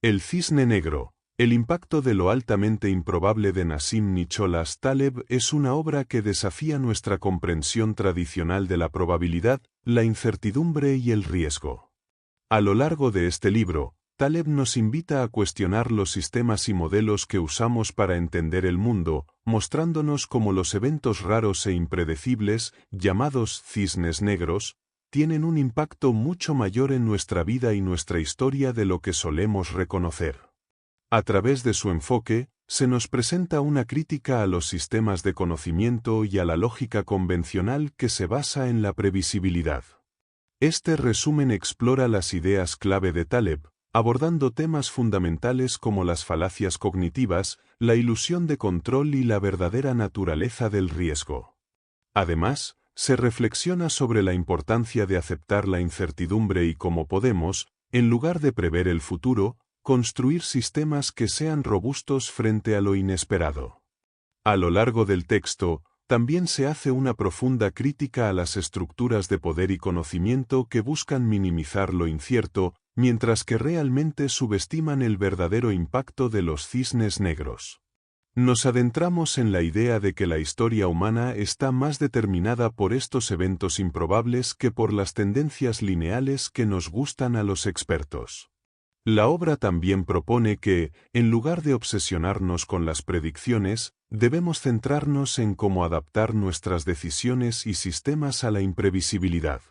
El cisne negro, el impacto de lo altamente improbable de Nassim Nicholas Taleb es una obra que desafía nuestra comprensión tradicional de la probabilidad, la incertidumbre y el riesgo. A lo largo de este libro, Taleb nos invita a cuestionar los sistemas y modelos que usamos para entender el mundo, mostrándonos cómo los eventos raros e impredecibles, llamados cisnes negros, tienen un impacto mucho mayor en nuestra vida y nuestra historia de lo que solemos reconocer. A través de su enfoque, se nos presenta una crítica a los sistemas de conocimiento y a la lógica convencional que se basa en la previsibilidad. Este resumen explora las ideas clave de Taleb, abordando temas fundamentales como las falacias cognitivas, la ilusión de control y la verdadera naturaleza del riesgo. Además, se reflexiona sobre la importancia de aceptar la incertidumbre y cómo podemos, en lugar de prever el futuro, construir sistemas que sean robustos frente a lo inesperado. A lo largo del texto, también se hace una profunda crítica a las estructuras de poder y conocimiento que buscan minimizar lo incierto, mientras que realmente subestiman el verdadero impacto de los cisnes negros. Nos adentramos en la idea de que la historia humana está más determinada por estos eventos improbables que por las tendencias lineales que nos gustan a los expertos. La obra también propone que, en lugar de obsesionarnos con las predicciones, debemos centrarnos en cómo adaptar nuestras decisiones y sistemas a la imprevisibilidad.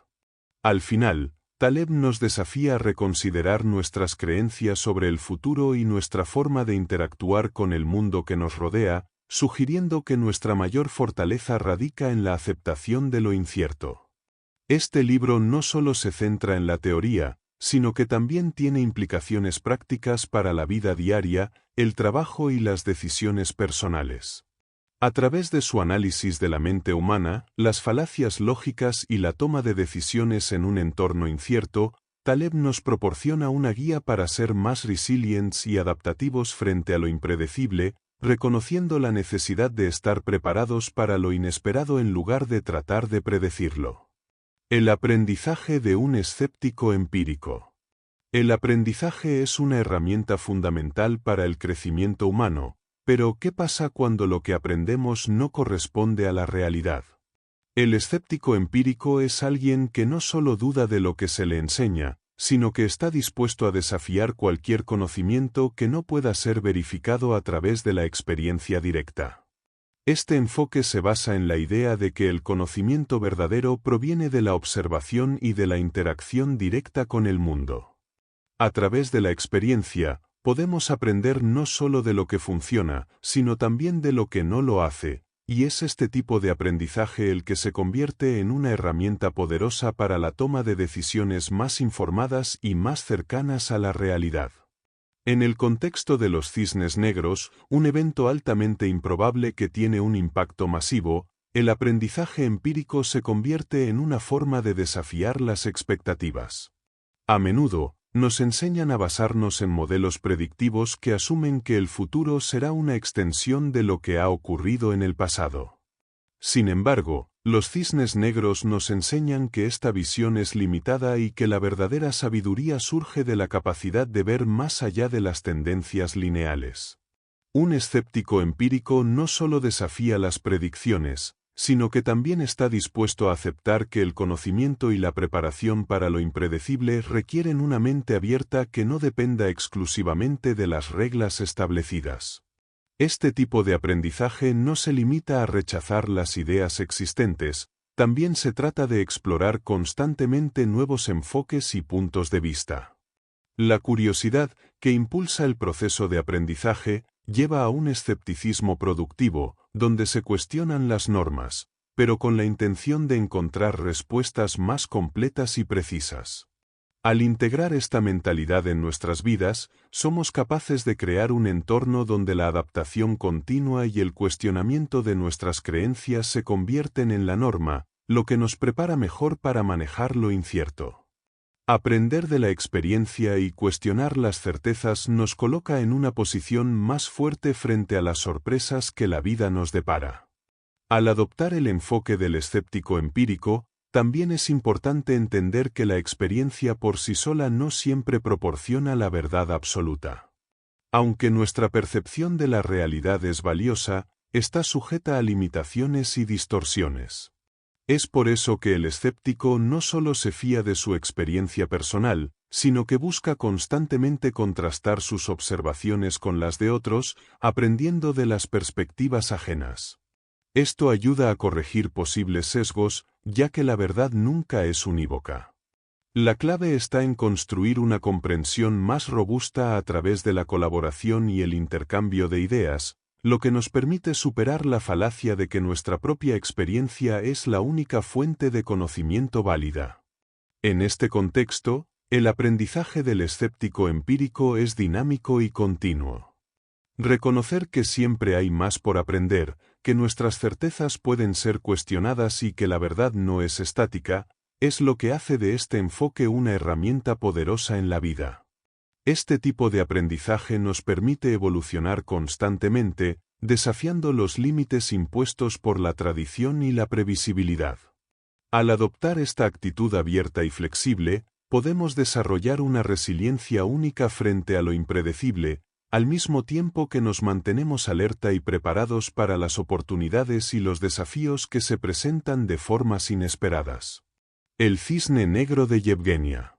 Al final, Taleb nos desafía a reconsiderar nuestras creencias sobre el futuro y nuestra forma de interactuar con el mundo que nos rodea, sugiriendo que nuestra mayor fortaleza radica en la aceptación de lo incierto. Este libro no solo se centra en la teoría, sino que también tiene implicaciones prácticas para la vida diaria, el trabajo y las decisiones personales. A través de su análisis de la mente humana, las falacias lógicas y la toma de decisiones en un entorno incierto, Taleb nos proporciona una guía para ser más resilientes y adaptativos frente a lo impredecible, reconociendo la necesidad de estar preparados para lo inesperado en lugar de tratar de predecirlo. El aprendizaje de un escéptico empírico. El aprendizaje es una herramienta fundamental para el crecimiento humano, pero ¿qué pasa cuando lo que aprendemos no corresponde a la realidad? El escéptico empírico es alguien que no solo duda de lo que se le enseña, sino que está dispuesto a desafiar cualquier conocimiento que no pueda ser verificado a través de la experiencia directa. Este enfoque se basa en la idea de que el conocimiento verdadero proviene de la observación y de la interacción directa con el mundo. A través de la experiencia, podemos aprender no solo de lo que funciona, sino también de lo que no lo hace, y es este tipo de aprendizaje el que se convierte en una herramienta poderosa para la toma de decisiones más informadas y más cercanas a la realidad. En el contexto de los cisnes negros, un evento altamente improbable que tiene un impacto masivo, el aprendizaje empírico se convierte en una forma de desafiar las expectativas. A menudo, nos enseñan a basarnos en modelos predictivos que asumen que el futuro será una extensión de lo que ha ocurrido en el pasado. Sin embargo, los cisnes negros nos enseñan que esta visión es limitada y que la verdadera sabiduría surge de la capacidad de ver más allá de las tendencias lineales. Un escéptico empírico no solo desafía las predicciones, sino que también está dispuesto a aceptar que el conocimiento y la preparación para lo impredecible requieren una mente abierta que no dependa exclusivamente de las reglas establecidas. Este tipo de aprendizaje no se limita a rechazar las ideas existentes, también se trata de explorar constantemente nuevos enfoques y puntos de vista. La curiosidad, que impulsa el proceso de aprendizaje, lleva a un escepticismo productivo, donde se cuestionan las normas, pero con la intención de encontrar respuestas más completas y precisas. Al integrar esta mentalidad en nuestras vidas, somos capaces de crear un entorno donde la adaptación continua y el cuestionamiento de nuestras creencias se convierten en la norma, lo que nos prepara mejor para manejar lo incierto. Aprender de la experiencia y cuestionar las certezas nos coloca en una posición más fuerte frente a las sorpresas que la vida nos depara. Al adoptar el enfoque del escéptico empírico, también es importante entender que la experiencia por sí sola no siempre proporciona la verdad absoluta. Aunque nuestra percepción de la realidad es valiosa, está sujeta a limitaciones y distorsiones. Es por eso que el escéptico no solo se fía de su experiencia personal, sino que busca constantemente contrastar sus observaciones con las de otros, aprendiendo de las perspectivas ajenas. Esto ayuda a corregir posibles sesgos, ya que la verdad nunca es unívoca. La clave está en construir una comprensión más robusta a través de la colaboración y el intercambio de ideas, lo que nos permite superar la falacia de que nuestra propia experiencia es la única fuente de conocimiento válida. En este contexto, el aprendizaje del escéptico empírico es dinámico y continuo. Reconocer que siempre hay más por aprender, que nuestras certezas pueden ser cuestionadas y que la verdad no es estática, es lo que hace de este enfoque una herramienta poderosa en la vida. Este tipo de aprendizaje nos permite evolucionar constantemente, desafiando los límites impuestos por la tradición y la previsibilidad. Al adoptar esta actitud abierta y flexible, podemos desarrollar una resiliencia única frente a lo impredecible, al mismo tiempo que nos mantenemos alerta y preparados para las oportunidades y los desafíos que se presentan de formas inesperadas. El cisne negro de Yevgenia.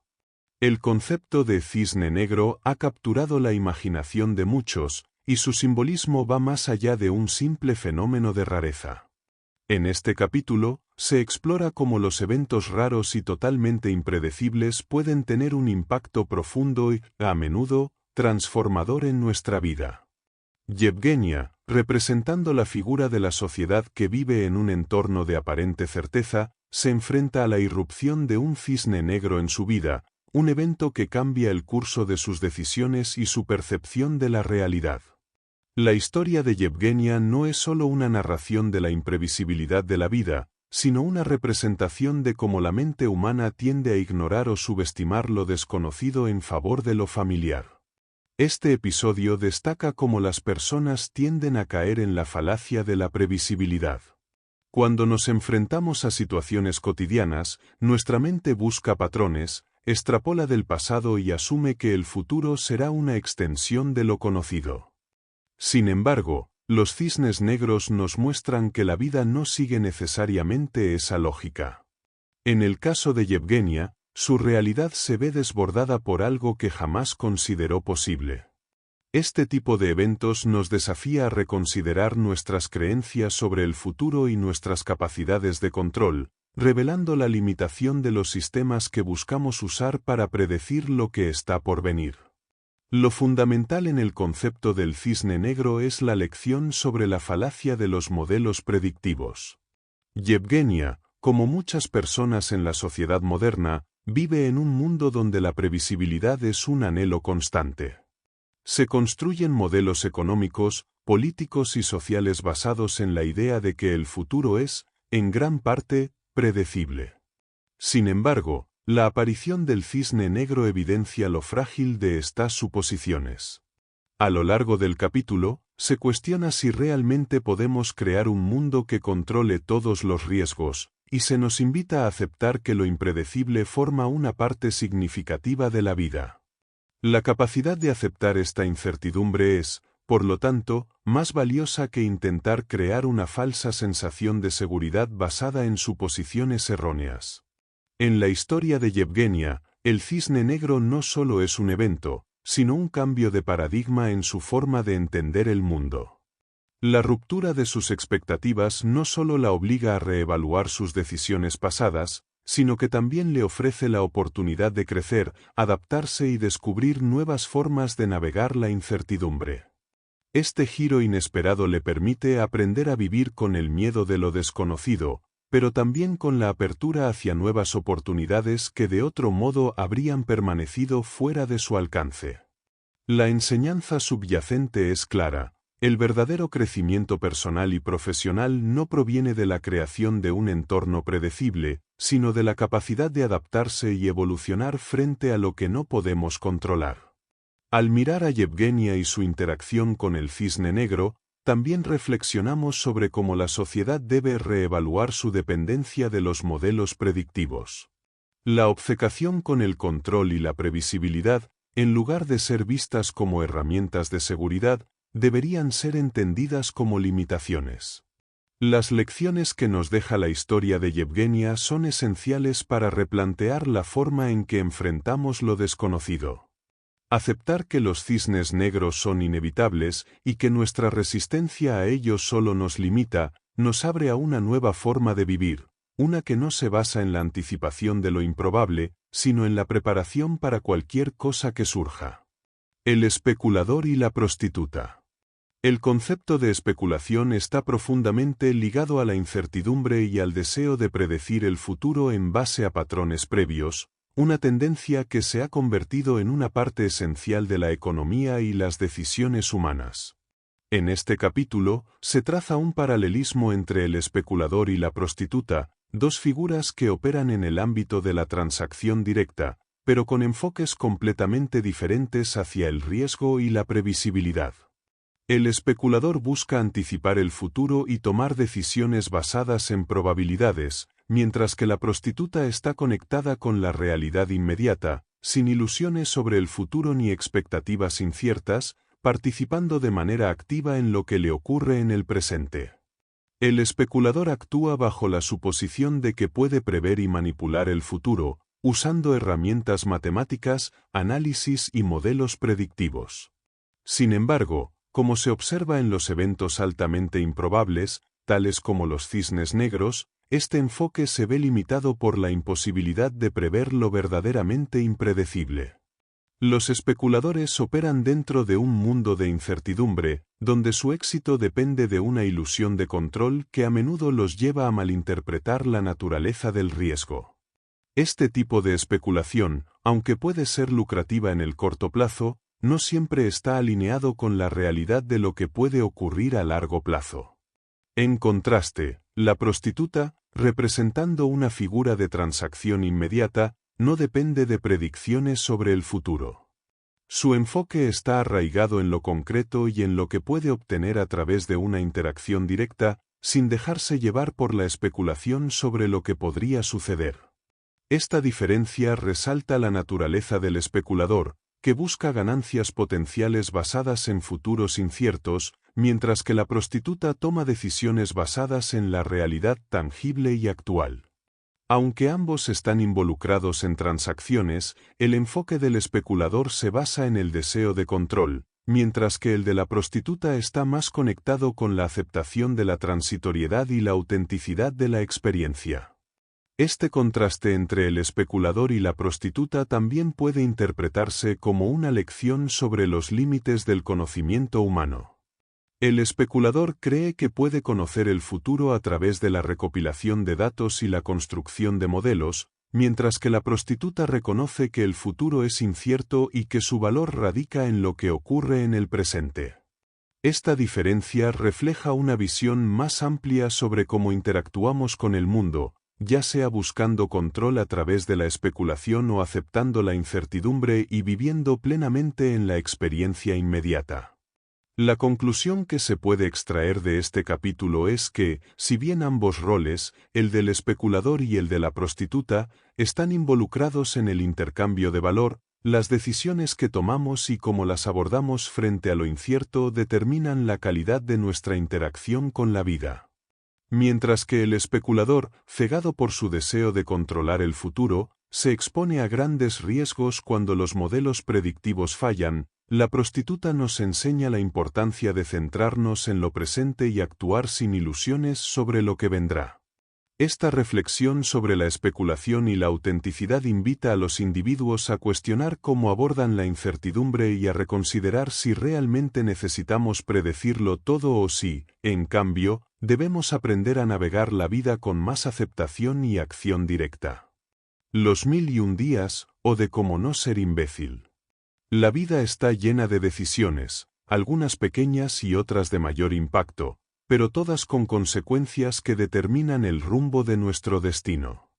El concepto de cisne negro ha capturado la imaginación de muchos, y su simbolismo va más allá de un simple fenómeno de rareza. En este capítulo, se explora cómo los eventos raros y totalmente impredecibles pueden tener un impacto profundo y, a menudo, transformador en nuestra vida. Yevgenia, representando la figura de la sociedad que vive en un entorno de aparente certeza, se enfrenta a la irrupción de un cisne negro en su vida, un evento que cambia el curso de sus decisiones y su percepción de la realidad. La historia de Yevgenia no es solo una narración de la imprevisibilidad de la vida, sino una representación de cómo la mente humana tiende a ignorar o subestimar lo desconocido en favor de lo familiar. Este episodio destaca cómo las personas tienden a caer en la falacia de la previsibilidad. Cuando nos enfrentamos a situaciones cotidianas, nuestra mente busca patrones, extrapola del pasado y asume que el futuro será una extensión de lo conocido. Sin embargo, los cisnes negros nos muestran que la vida no sigue necesariamente esa lógica. En el caso de Yevgenia, su realidad se ve desbordada por algo que jamás consideró posible. Este tipo de eventos nos desafía a reconsiderar nuestras creencias sobre el futuro y nuestras capacidades de control, revelando la limitación de los sistemas que buscamos usar para predecir lo que está por venir. Lo fundamental en el concepto del cisne negro es la lección sobre la falacia de los modelos predictivos. Yevgenia, como muchas personas en la sociedad moderna, vive en un mundo donde la previsibilidad es un anhelo constante. Se construyen modelos económicos, políticos y sociales basados en la idea de que el futuro es, en gran parte, predecible. Sin embargo, la aparición del cisne negro evidencia lo frágil de estas suposiciones. A lo largo del capítulo, se cuestiona si realmente podemos crear un mundo que controle todos los riesgos, y se nos invita a aceptar que lo impredecible forma una parte significativa de la vida. La capacidad de aceptar esta incertidumbre es, por lo tanto, más valiosa que intentar crear una falsa sensación de seguridad basada en suposiciones erróneas. En la historia de Yevgenia, el cisne negro no solo es un evento, sino un cambio de paradigma en su forma de entender el mundo. La ruptura de sus expectativas no solo la obliga a reevaluar sus decisiones pasadas, sino que también le ofrece la oportunidad de crecer, adaptarse y descubrir nuevas formas de navegar la incertidumbre. Este giro inesperado le permite aprender a vivir con el miedo de lo desconocido, pero también con la apertura hacia nuevas oportunidades que de otro modo habrían permanecido fuera de su alcance. La enseñanza subyacente es clara: el verdadero crecimiento personal y profesional no proviene de la creación de un entorno predecible, sino de la capacidad de adaptarse y evolucionar frente a lo que no podemos controlar. Al mirar a Yevgenia y su interacción con el cisne negro, también reflexionamos sobre cómo la sociedad debe reevaluar su dependencia de los modelos predictivos. La obcecación con el control y la previsibilidad, en lugar de ser vistas como herramientas de seguridad, deberían ser entendidas como limitaciones. Las lecciones que nos deja la historia de Yevgenia son esenciales para replantear la forma en que enfrentamos lo desconocido. Aceptar que los cisnes negros son inevitables y que nuestra resistencia a ellos solo nos limita, nos abre a una nueva forma de vivir, una que no se basa en la anticipación de lo improbable, sino en la preparación para cualquier cosa que surja. El especulador y la prostituta. El concepto de especulación está profundamente ligado a la incertidumbre y al deseo de predecir el futuro en base a patrones previos, una tendencia que se ha convertido en una parte esencial de la economía y las decisiones humanas. En este capítulo, se traza un paralelismo entre el especulador y la prostituta, dos figuras que operan en el ámbito de la transacción directa, pero con enfoques completamente diferentes hacia el riesgo y la previsibilidad. El especulador busca anticipar el futuro y tomar decisiones basadas en probabilidades, mientras que la prostituta está conectada con la realidad inmediata, sin ilusiones sobre el futuro ni expectativas inciertas, participando de manera activa en lo que le ocurre en el presente. El especulador actúa bajo la suposición de que puede prever y manipular el futuro, usando herramientas matemáticas, análisis y modelos predictivos. Sin embargo, como se observa en los eventos altamente improbables, tales como los cisnes negros, este enfoque se ve limitado por la imposibilidad de prever lo verdaderamente impredecible. Los especuladores operan dentro de un mundo de incertidumbre, donde su éxito depende de una ilusión de control que a menudo los lleva a malinterpretar la naturaleza del riesgo. Este tipo de especulación, aunque puede ser lucrativa en el corto plazo, no siempre está alineado con la realidad de lo que puede ocurrir a largo plazo. En contraste, la prostituta, representando una figura de transacción inmediata, no depende de predicciones sobre el futuro. Su enfoque está arraigado en lo concreto y en lo que puede obtener a través de una interacción directa, sin dejarse llevar por la especulación sobre lo que podría suceder. Esta diferencia resalta la naturaleza del especulador, que busca ganancias potenciales basadas en futuros inciertos, mientras que la prostituta toma decisiones basadas en la realidad tangible y actual. Aunque ambos están involucrados en transacciones, el enfoque del especulador se basa en el deseo de control, mientras que el de la prostituta está más conectado con la aceptación de la transitoriedad y la autenticidad de la experiencia. Este contraste entre el especulador y la prostituta también puede interpretarse como una lección sobre los límites del conocimiento humano. El especulador cree que puede conocer el futuro a través de la recopilación de datos y la construcción de modelos, mientras que la prostituta reconoce que el futuro es incierto y que su valor radica en lo que ocurre en el presente. Esta diferencia refleja una visión más amplia sobre cómo interactuamos con el mundo, ya sea buscando control a través de la especulación o aceptando la incertidumbre y viviendo plenamente en la experiencia inmediata. La conclusión que se puede extraer de este capítulo es que, si bien ambos roles, el del especulador y el de la prostituta, están involucrados en el intercambio de valor, las decisiones que tomamos y cómo las abordamos frente a lo incierto determinan la calidad de nuestra interacción con la vida. Mientras que el especulador, cegado por su deseo de controlar el futuro, se expone a grandes riesgos cuando los modelos predictivos fallan, la prostituta nos enseña la importancia de centrarnos en lo presente y actuar sin ilusiones sobre lo que vendrá. Esta reflexión sobre la especulación y la autenticidad invita a los individuos a cuestionar cómo abordan la incertidumbre y a reconsiderar si realmente necesitamos predecirlo todo o si, en cambio, debemos aprender a navegar la vida con más aceptación y acción directa. Los 1001 días, o de cómo no ser imbécil. La vida está llena de decisiones, algunas pequeñas y otras de mayor impacto, pero todas con consecuencias que determinan el rumbo de nuestro destino.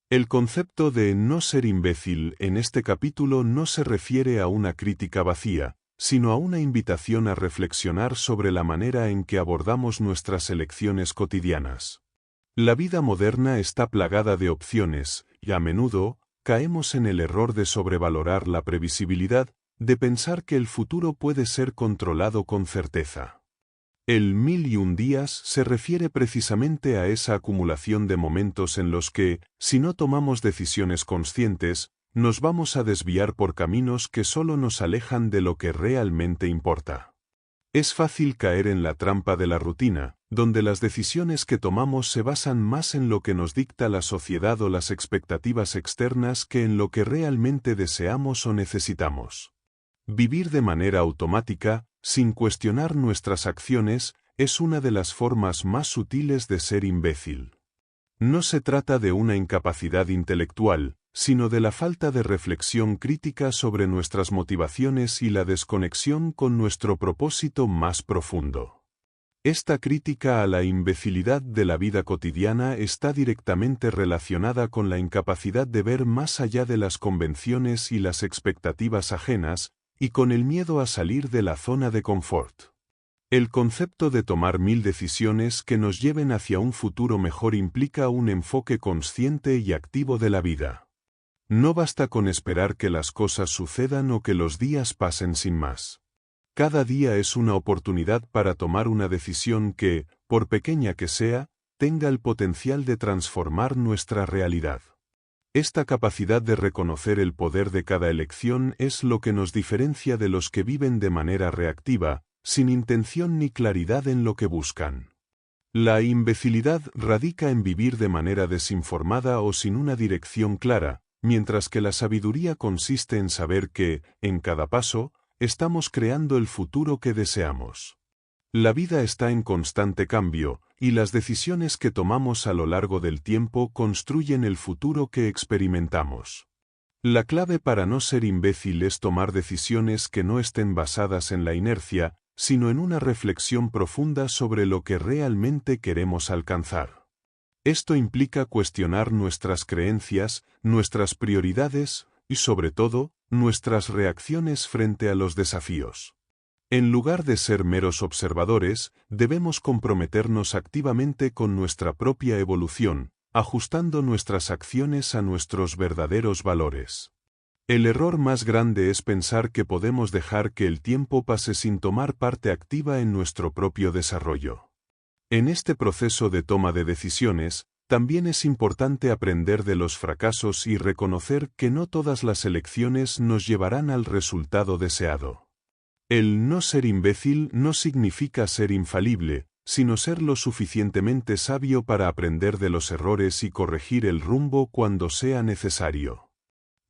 El concepto de no ser imbécil en este capítulo no se refiere a una crítica vacía, sino a una invitación a reflexionar sobre la manera en que abordamos nuestras elecciones cotidianas. La vida moderna está plagada de opciones, y a menudo, caemos en el error de sobrevalorar la previsibilidad, de pensar que el futuro puede ser controlado con certeza. El 1001 días se refiere precisamente a esa acumulación de momentos en los que, si no tomamos decisiones conscientes, nos vamos a desviar por caminos que solo nos alejan de lo que realmente importa. Es fácil caer en la trampa de la rutina, donde las decisiones que tomamos se basan más en lo que nos dicta la sociedad o las expectativas externas que en lo que realmente deseamos o necesitamos. Vivir de manera automática, sin cuestionar nuestras acciones, es una de las formas más sutiles de ser imbécil. No se trata de una incapacidad intelectual, sino de la falta de reflexión crítica sobre nuestras motivaciones y la desconexión con nuestro propósito más profundo. Esta crítica a la imbecilidad de la vida cotidiana está directamente relacionada con la incapacidad de ver más allá de las convenciones y las expectativas ajenas, y con el miedo a salir de la zona de confort. El concepto de tomar 1000 decisiones que nos lleven hacia un futuro mejor implica un enfoque consciente y activo de la vida. No basta con esperar que las cosas sucedan o que los días pasen sin más. Cada día es una oportunidad para tomar una decisión que, por pequeña que sea, tenga el potencial de transformar nuestra realidad. Esta capacidad de reconocer el poder de cada elección es lo que nos diferencia de los que viven de manera reactiva, sin intención ni claridad en lo que buscan. La imbecilidad radica en vivir de manera desinformada o sin una dirección clara, mientras que la sabiduría consiste en saber que, en cada paso, estamos creando el futuro que deseamos. La vida está en constante cambio, y las decisiones que tomamos a lo largo del tiempo construyen el futuro que experimentamos. La clave para no ser imbécil es tomar decisiones que no estén basadas en la inercia, sino en una reflexión profunda sobre lo que realmente queremos alcanzar. Esto implica cuestionar nuestras creencias, nuestras prioridades y, sobre todo, nuestras reacciones frente a los desafíos. En lugar de ser meros observadores, debemos comprometernos activamente con nuestra propia evolución, ajustando nuestras acciones a nuestros verdaderos valores. El error más grande es pensar que podemos dejar que el tiempo pase sin tomar parte activa en nuestro propio desarrollo. En este proceso de toma de decisiones, también es importante aprender de los fracasos y reconocer que no todas las elecciones nos llevarán al resultado deseado. El no ser imbécil no significa ser infalible, sino ser lo suficientemente sabio para aprender de los errores y corregir el rumbo cuando sea necesario.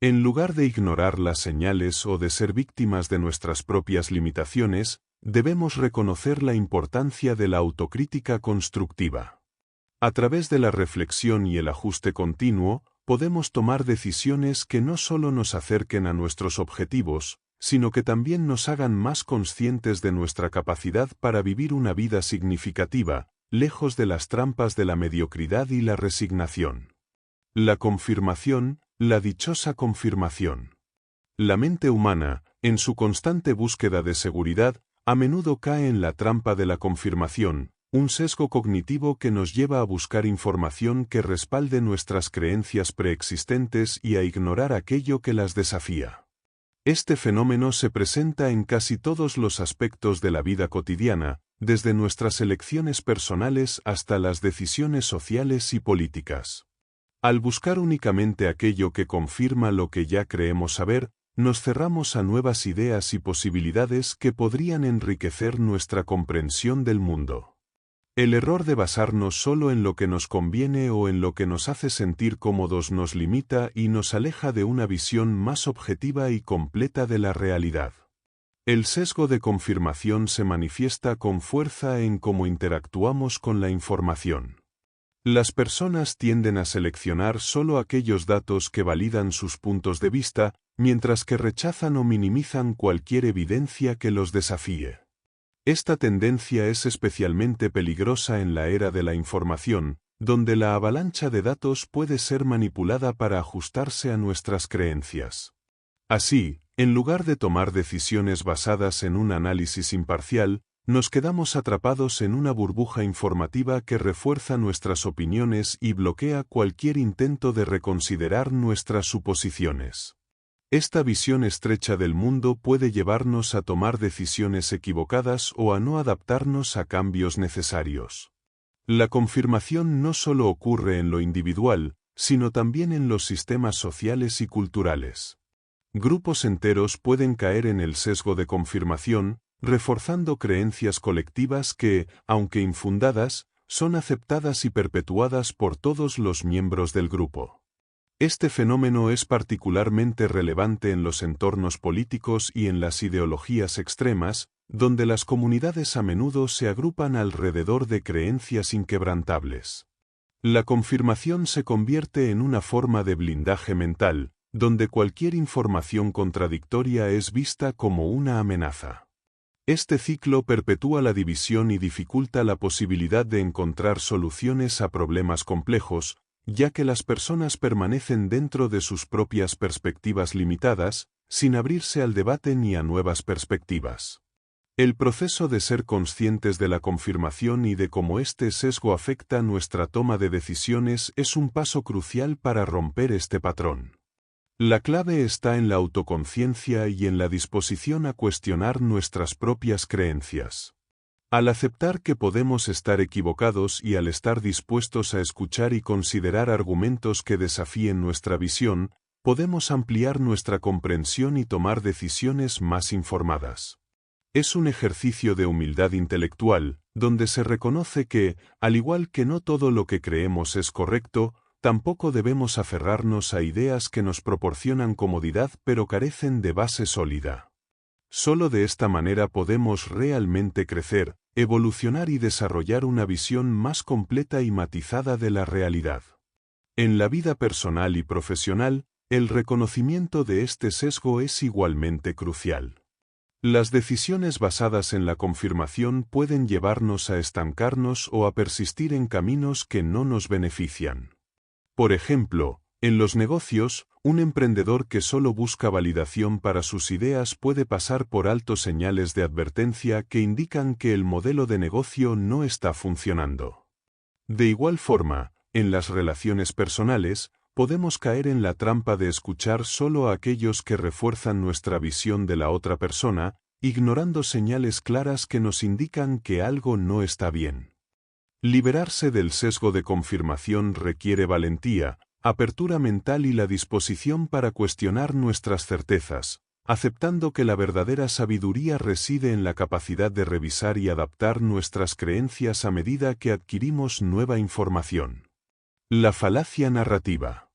En lugar de ignorar las señales o de ser víctimas de nuestras propias limitaciones, debemos reconocer la importancia de la autocrítica constructiva. A través de la reflexión y el ajuste continuo, podemos tomar decisiones que no solo nos acerquen a nuestros objetivos, sino que también nos hagan más conscientes de nuestra capacidad para vivir una vida significativa, lejos de las trampas de la mediocridad y la resignación. La confirmación, la dichosa confirmación. La mente humana, en su constante búsqueda de seguridad, a menudo cae en la trampa de la confirmación, un sesgo cognitivo que nos lleva a buscar información que respalde nuestras creencias preexistentes y a ignorar aquello que las desafía. Este fenómeno se presenta en casi todos los aspectos de la vida cotidiana, desde nuestras elecciones personales hasta las decisiones sociales y políticas. Al buscar únicamente aquello que confirma lo que ya creemos saber, nos cerramos a nuevas ideas y posibilidades que podrían enriquecer nuestra comprensión del mundo. El error de basarnos solo en lo que nos conviene o en lo que nos hace sentir cómodos nos limita y nos aleja de una visión más objetiva y completa de la realidad. El sesgo de confirmación se manifiesta con fuerza en cómo interactuamos con la información. Las personas tienden a seleccionar solo aquellos datos que validan sus puntos de vista, mientras que rechazan o minimizan cualquier evidencia que los desafíe. Esta tendencia es especialmente peligrosa en la era de la información, donde la avalancha de datos puede ser manipulada para ajustarse a nuestras creencias. Así, En lugar de tomar decisiones basadas en un análisis imparcial, nos quedamos atrapados en una burbuja informativa que refuerza nuestras opiniones y bloquea cualquier intento de reconsiderar nuestras suposiciones. Esta visión estrecha del mundo puede llevarnos a tomar decisiones equivocadas o a no adaptarnos a cambios necesarios. La confirmación no solo ocurre en lo individual, sino también en los sistemas sociales y culturales. Grupos enteros pueden caer en el sesgo de confirmación, reforzando creencias colectivas que, aunque infundadas, son aceptadas y perpetuadas por todos los miembros del grupo. Este fenómeno es particularmente relevante en los entornos políticos y en las ideologías extremas, donde las comunidades a menudo se agrupan alrededor de creencias inquebrantables. La confirmación se convierte en una forma de blindaje mental, donde cualquier información contradictoria es vista como una amenaza. Este ciclo perpetúa la división y dificulta la posibilidad de encontrar soluciones a problemas complejos, ya que las personas permanecen dentro de sus propias perspectivas limitadas, sin abrirse al debate ni a nuevas perspectivas. El proceso de ser conscientes de la confirmación y de cómo este sesgo afecta nuestra toma de decisiones es un paso crucial para romper este patrón. La clave está en la autoconciencia y en la disposición a cuestionar nuestras propias creencias. Al aceptar que podemos estar equivocados y al estar dispuestos a escuchar y considerar argumentos que desafíen nuestra visión, podemos ampliar nuestra comprensión y tomar decisiones más informadas. Es un ejercicio de humildad intelectual, donde se reconoce que, al igual que no todo lo que creemos es correcto, tampoco debemos aferrarnos a ideas que nos proporcionan comodidad pero carecen de base sólida. Solo de esta manera podemos realmente crecer, evolucionar y desarrollar una visión más completa y matizada de la realidad. En la vida personal y profesional, el reconocimiento de este sesgo es igualmente crucial. Las decisiones basadas en la confirmación pueden llevarnos a estancarnos o a persistir en caminos que no nos benefician. Por ejemplo, en los negocios, un emprendedor que solo busca validación para sus ideas puede pasar por alto señales de advertencia que indican que el modelo de negocio no está funcionando. De igual forma, en las relaciones personales, podemos caer en la trampa de escuchar solo a aquellos que refuerzan nuestra visión de la otra persona, ignorando señales claras que nos indican que algo no está bien. Liberarse del sesgo de confirmación requiere valentía, apertura mental y la disposición para cuestionar nuestras certezas, aceptando que la verdadera sabiduría reside en la capacidad de revisar y adaptar nuestras creencias a medida que adquirimos nueva información. La falacia narrativa.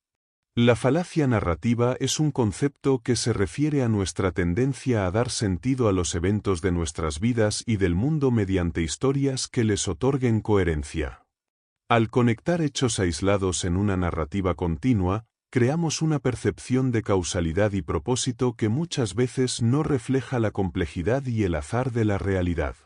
La falacia narrativa es un concepto que se refiere a nuestra tendencia a dar sentido a los eventos de nuestras vidas y del mundo mediante historias que les otorguen coherencia. Al conectar hechos aislados en una narrativa continua, creamos una percepción de causalidad y propósito que muchas veces no refleja la complejidad y el azar de la realidad.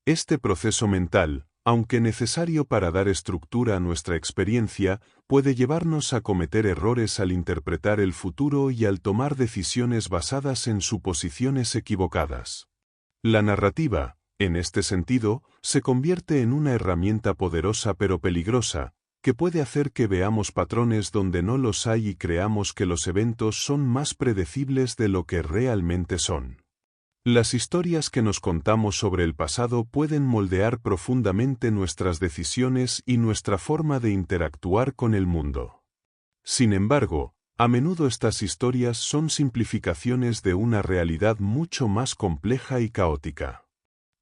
Este proceso mental, aunque necesario para dar estructura a nuestra experiencia, puede llevarnos a cometer errores al interpretar el futuro y al tomar decisiones basadas en suposiciones equivocadas. La narrativa, en este sentido, se convierte en una herramienta poderosa pero peligrosa, que puede hacer que veamos patrones donde no los hay y creamos que los eventos son más predecibles de lo que realmente son. Las historias que nos contamos sobre el pasado pueden moldear profundamente nuestras decisiones y nuestra forma de interactuar con el mundo. Sin embargo, a menudo estas historias son simplificaciones de una realidad mucho más compleja y caótica.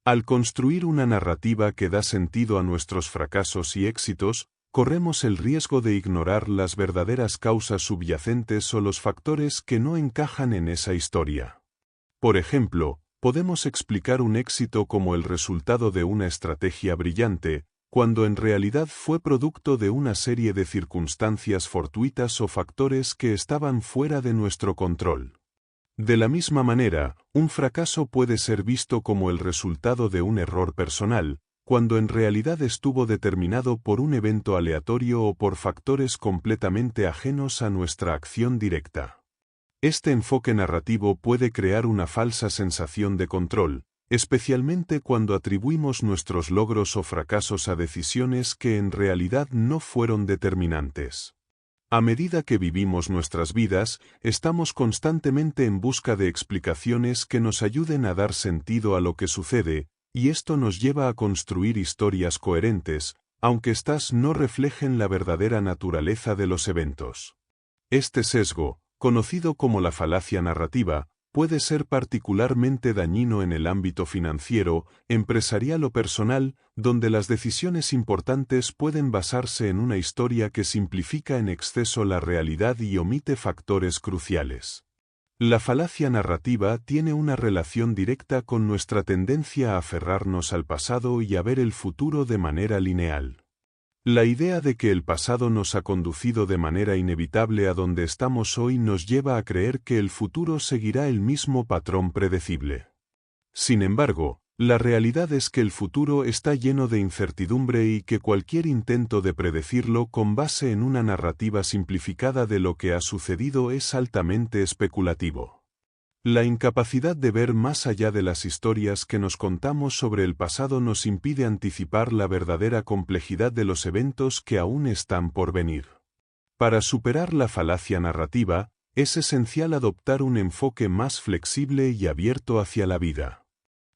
Al construir una narrativa que da sentido a nuestros fracasos y éxitos, corremos el riesgo de ignorar las verdaderas causas subyacentes o los factores que no encajan en esa historia. Por ejemplo, podemos explicar un éxito como el resultado de una estrategia brillante, cuando en realidad fue producto de una serie de circunstancias fortuitas o factores que estaban fuera de nuestro control. De la misma manera, un fracaso puede ser visto como el resultado de un error personal, cuando en realidad estuvo determinado por un evento aleatorio o por factores completamente ajenos a nuestra acción directa. Este enfoque narrativo puede crear una falsa sensación de control, especialmente cuando atribuimos nuestros logros o fracasos a decisiones que en realidad no fueron determinantes. A medida que vivimos nuestras vidas, estamos constantemente en busca de explicaciones que nos ayuden a dar sentido a lo que sucede, y esto nos lleva a construir historias coherentes, aunque éstas no reflejen la verdadera naturaleza de los eventos. Este sesgo, conocido como la falacia narrativa, puede ser particularmente dañino en el ámbito financiero, empresarial o personal, donde las decisiones importantes pueden basarse en una historia que simplifica en exceso la realidad y omite factores cruciales. La falacia narrativa tiene una relación directa con nuestra tendencia a aferrarnos al pasado y a ver el futuro de manera lineal. La idea de que el pasado nos ha conducido de manera inevitable a donde estamos hoy nos lleva a creer que el futuro seguirá el mismo patrón predecible. Sin embargo, la realidad es que el futuro está lleno de incertidumbre y que cualquier intento de predecirlo con base en una narrativa simplificada de lo que ha sucedido es altamente especulativo. La incapacidad de ver más allá de las historias que nos contamos sobre el pasado nos impide anticipar la verdadera complejidad de los eventos que aún están por venir. Para superar la falacia narrativa, es esencial adoptar un enfoque más flexible y abierto hacia la vida.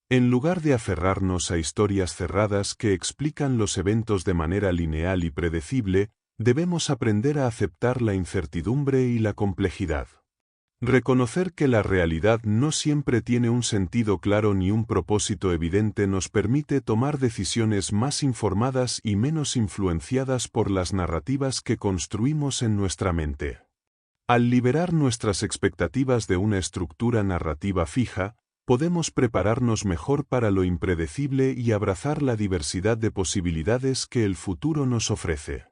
En lugar de aferrarnos a historias cerradas que explican los eventos de manera lineal y predecible, debemos aprender a aceptar la incertidumbre y la complejidad. Reconocer que la realidad no siempre tiene un sentido claro ni un propósito evidente nos permite tomar decisiones más informadas y menos influenciadas por las narrativas que construimos en nuestra mente. Al liberar nuestras expectativas de una estructura narrativa fija, podemos prepararnos mejor para lo impredecible y abrazar la diversidad de posibilidades que el futuro nos ofrece.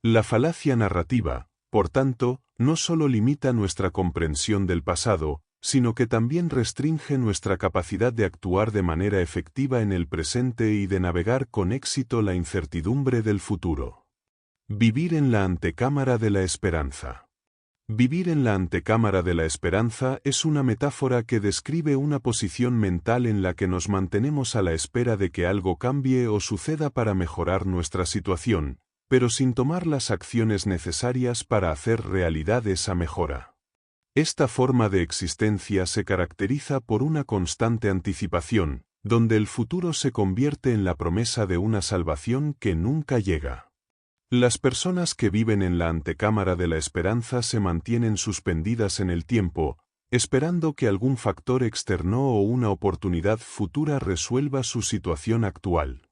La falacia narrativa, por tanto, no solo limita nuestra comprensión del pasado, sino que también restringe nuestra capacidad de actuar de manera efectiva en el presente y de navegar con éxito la incertidumbre del futuro. Vivir en la antecámara de la esperanza. Vivir en la antecámara de la esperanza es una metáfora que describe una posición mental en la que nos mantenemos a la espera de que algo cambie o suceda para mejorar nuestra situación, pero sin tomar las acciones necesarias para hacer realidad esa mejora. Esta forma de existencia se caracteriza por una constante anticipación, donde el futuro se convierte en la promesa de una salvación que nunca llega. Las personas que viven en la antecámara de la esperanza se mantienen suspendidas en el tiempo, esperando que algún factor externo o una oportunidad futura resuelva su situación actual.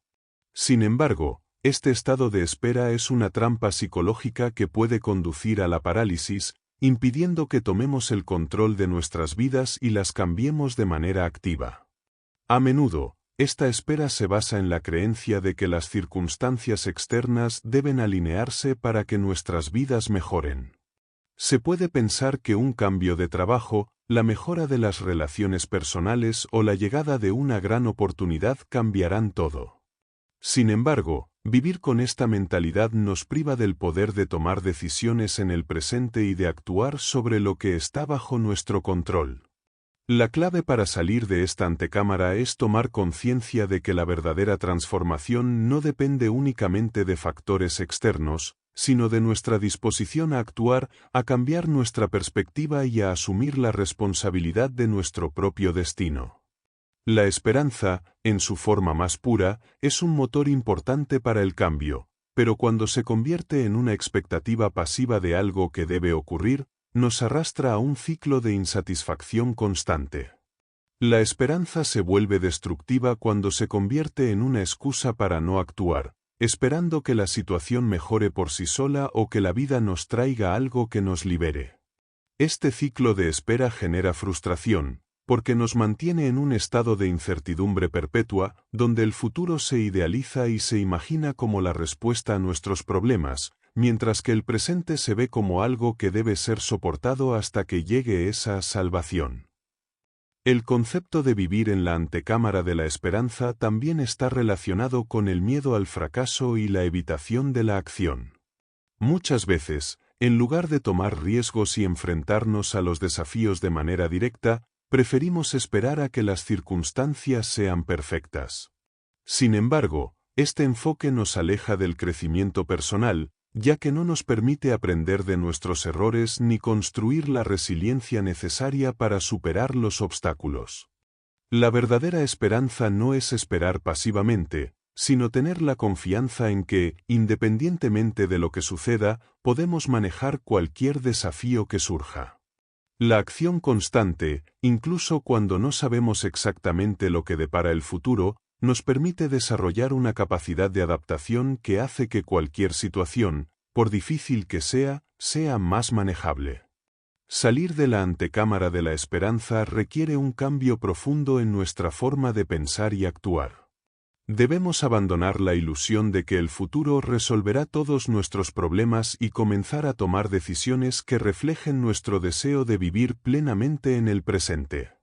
Sin embargo, este estado de espera es una trampa psicológica que puede conducir a la parálisis, impidiendo que tomemos el control de nuestras vidas y las cambiemos de manera activa. A menudo, esta espera se basa en la creencia de que las circunstancias externas deben alinearse para que nuestras vidas mejoren. Se puede pensar que un cambio de trabajo, la mejora de las relaciones personales o la llegada de una gran oportunidad cambiarán todo. Sin embargo, vivir con esta mentalidad nos priva del poder de tomar decisiones en el presente y de actuar sobre lo que está bajo nuestro control. La clave para salir de esta antecámara es tomar conciencia de que la verdadera transformación no depende únicamente de factores externos, sino de nuestra disposición a actuar, a cambiar nuestra perspectiva y a asumir la responsabilidad de nuestro propio destino. La esperanza, en su forma más pura, es un motor importante para el cambio, pero cuando se convierte en una expectativa pasiva de algo que debe ocurrir, nos arrastra a un ciclo de insatisfacción constante. La esperanza se vuelve destructiva cuando se convierte en una excusa para no actuar, esperando que la situación mejore por sí sola o que la vida nos traiga algo que nos libere. Este ciclo de espera genera frustración, porque nos mantiene en un estado de incertidumbre perpetua, donde el futuro se idealiza y se imagina como la respuesta a nuestros problemas, mientras que el presente se ve como algo que debe ser soportado hasta que llegue esa salvación. El concepto de vivir en la antecámara de la esperanza también está relacionado con el miedo al fracaso y la evitación de la acción. Muchas veces, en lugar de tomar riesgos y enfrentarnos a los desafíos de manera directa, preferimos esperar a que las circunstancias sean perfectas. Sin embargo, este enfoque nos aleja del crecimiento personal, ya que no nos permite aprender de nuestros errores ni construir la resiliencia necesaria para superar los obstáculos. La verdadera esperanza no es esperar pasivamente, sino tener la confianza en que, independientemente de lo que suceda, podemos manejar cualquier desafío que surja. La acción constante, incluso cuando no sabemos exactamente lo que depara el futuro, nos permite desarrollar una capacidad de adaptación que hace que cualquier situación, por difícil que sea más manejable. Salir de la antecámara de la esperanza requiere un cambio profundo en nuestra forma de pensar y actuar. Debemos abandonar la ilusión de que el futuro resolverá todos nuestros problemas y comenzar a tomar decisiones que reflejen nuestro deseo de vivir plenamente en el presente.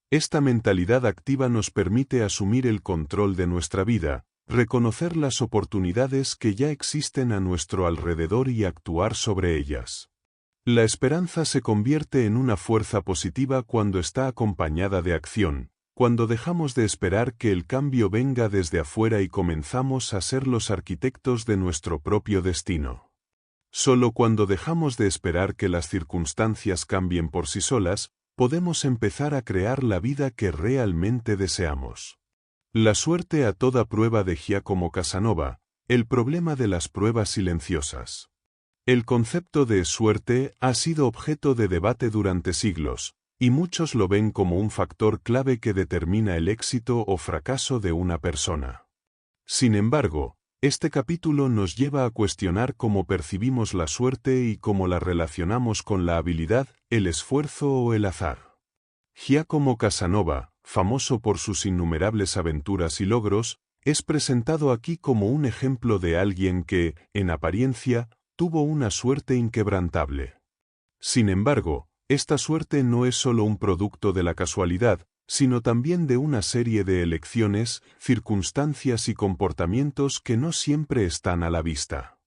Esta mentalidad activa nos permite asumir el control de nuestra vida, reconocer las oportunidades que ya existen a nuestro alrededor y actuar sobre ellas. La esperanza se convierte en una fuerza positiva cuando está acompañada de acción, cuando dejamos de esperar que el cambio venga desde afuera y comenzamos a ser los arquitectos de nuestro propio destino. Solo cuando dejamos de esperar que las circunstancias cambien por sí solas, podemos empezar a crear la vida que realmente deseamos. La suerte a toda prueba de Giacomo Casanova, el problema de las pruebas silenciosas. El concepto de suerte ha sido objeto de debate durante siglos, y muchos lo ven como un factor clave que determina el éxito o fracaso de una persona. Sin embargo, este capítulo nos lleva a cuestionar cómo percibimos la suerte y cómo la relacionamos con la habilidad, el esfuerzo o el azar. Giacomo Casanova, famoso por sus innumerables aventuras y logros, es presentado aquí como un ejemplo de alguien que, en apariencia, tuvo una suerte inquebrantable. Sin embargo, esta suerte no es solo un producto de la casualidad, sino también de una serie de elecciones, circunstancias y comportamientos que no siempre están a la vista.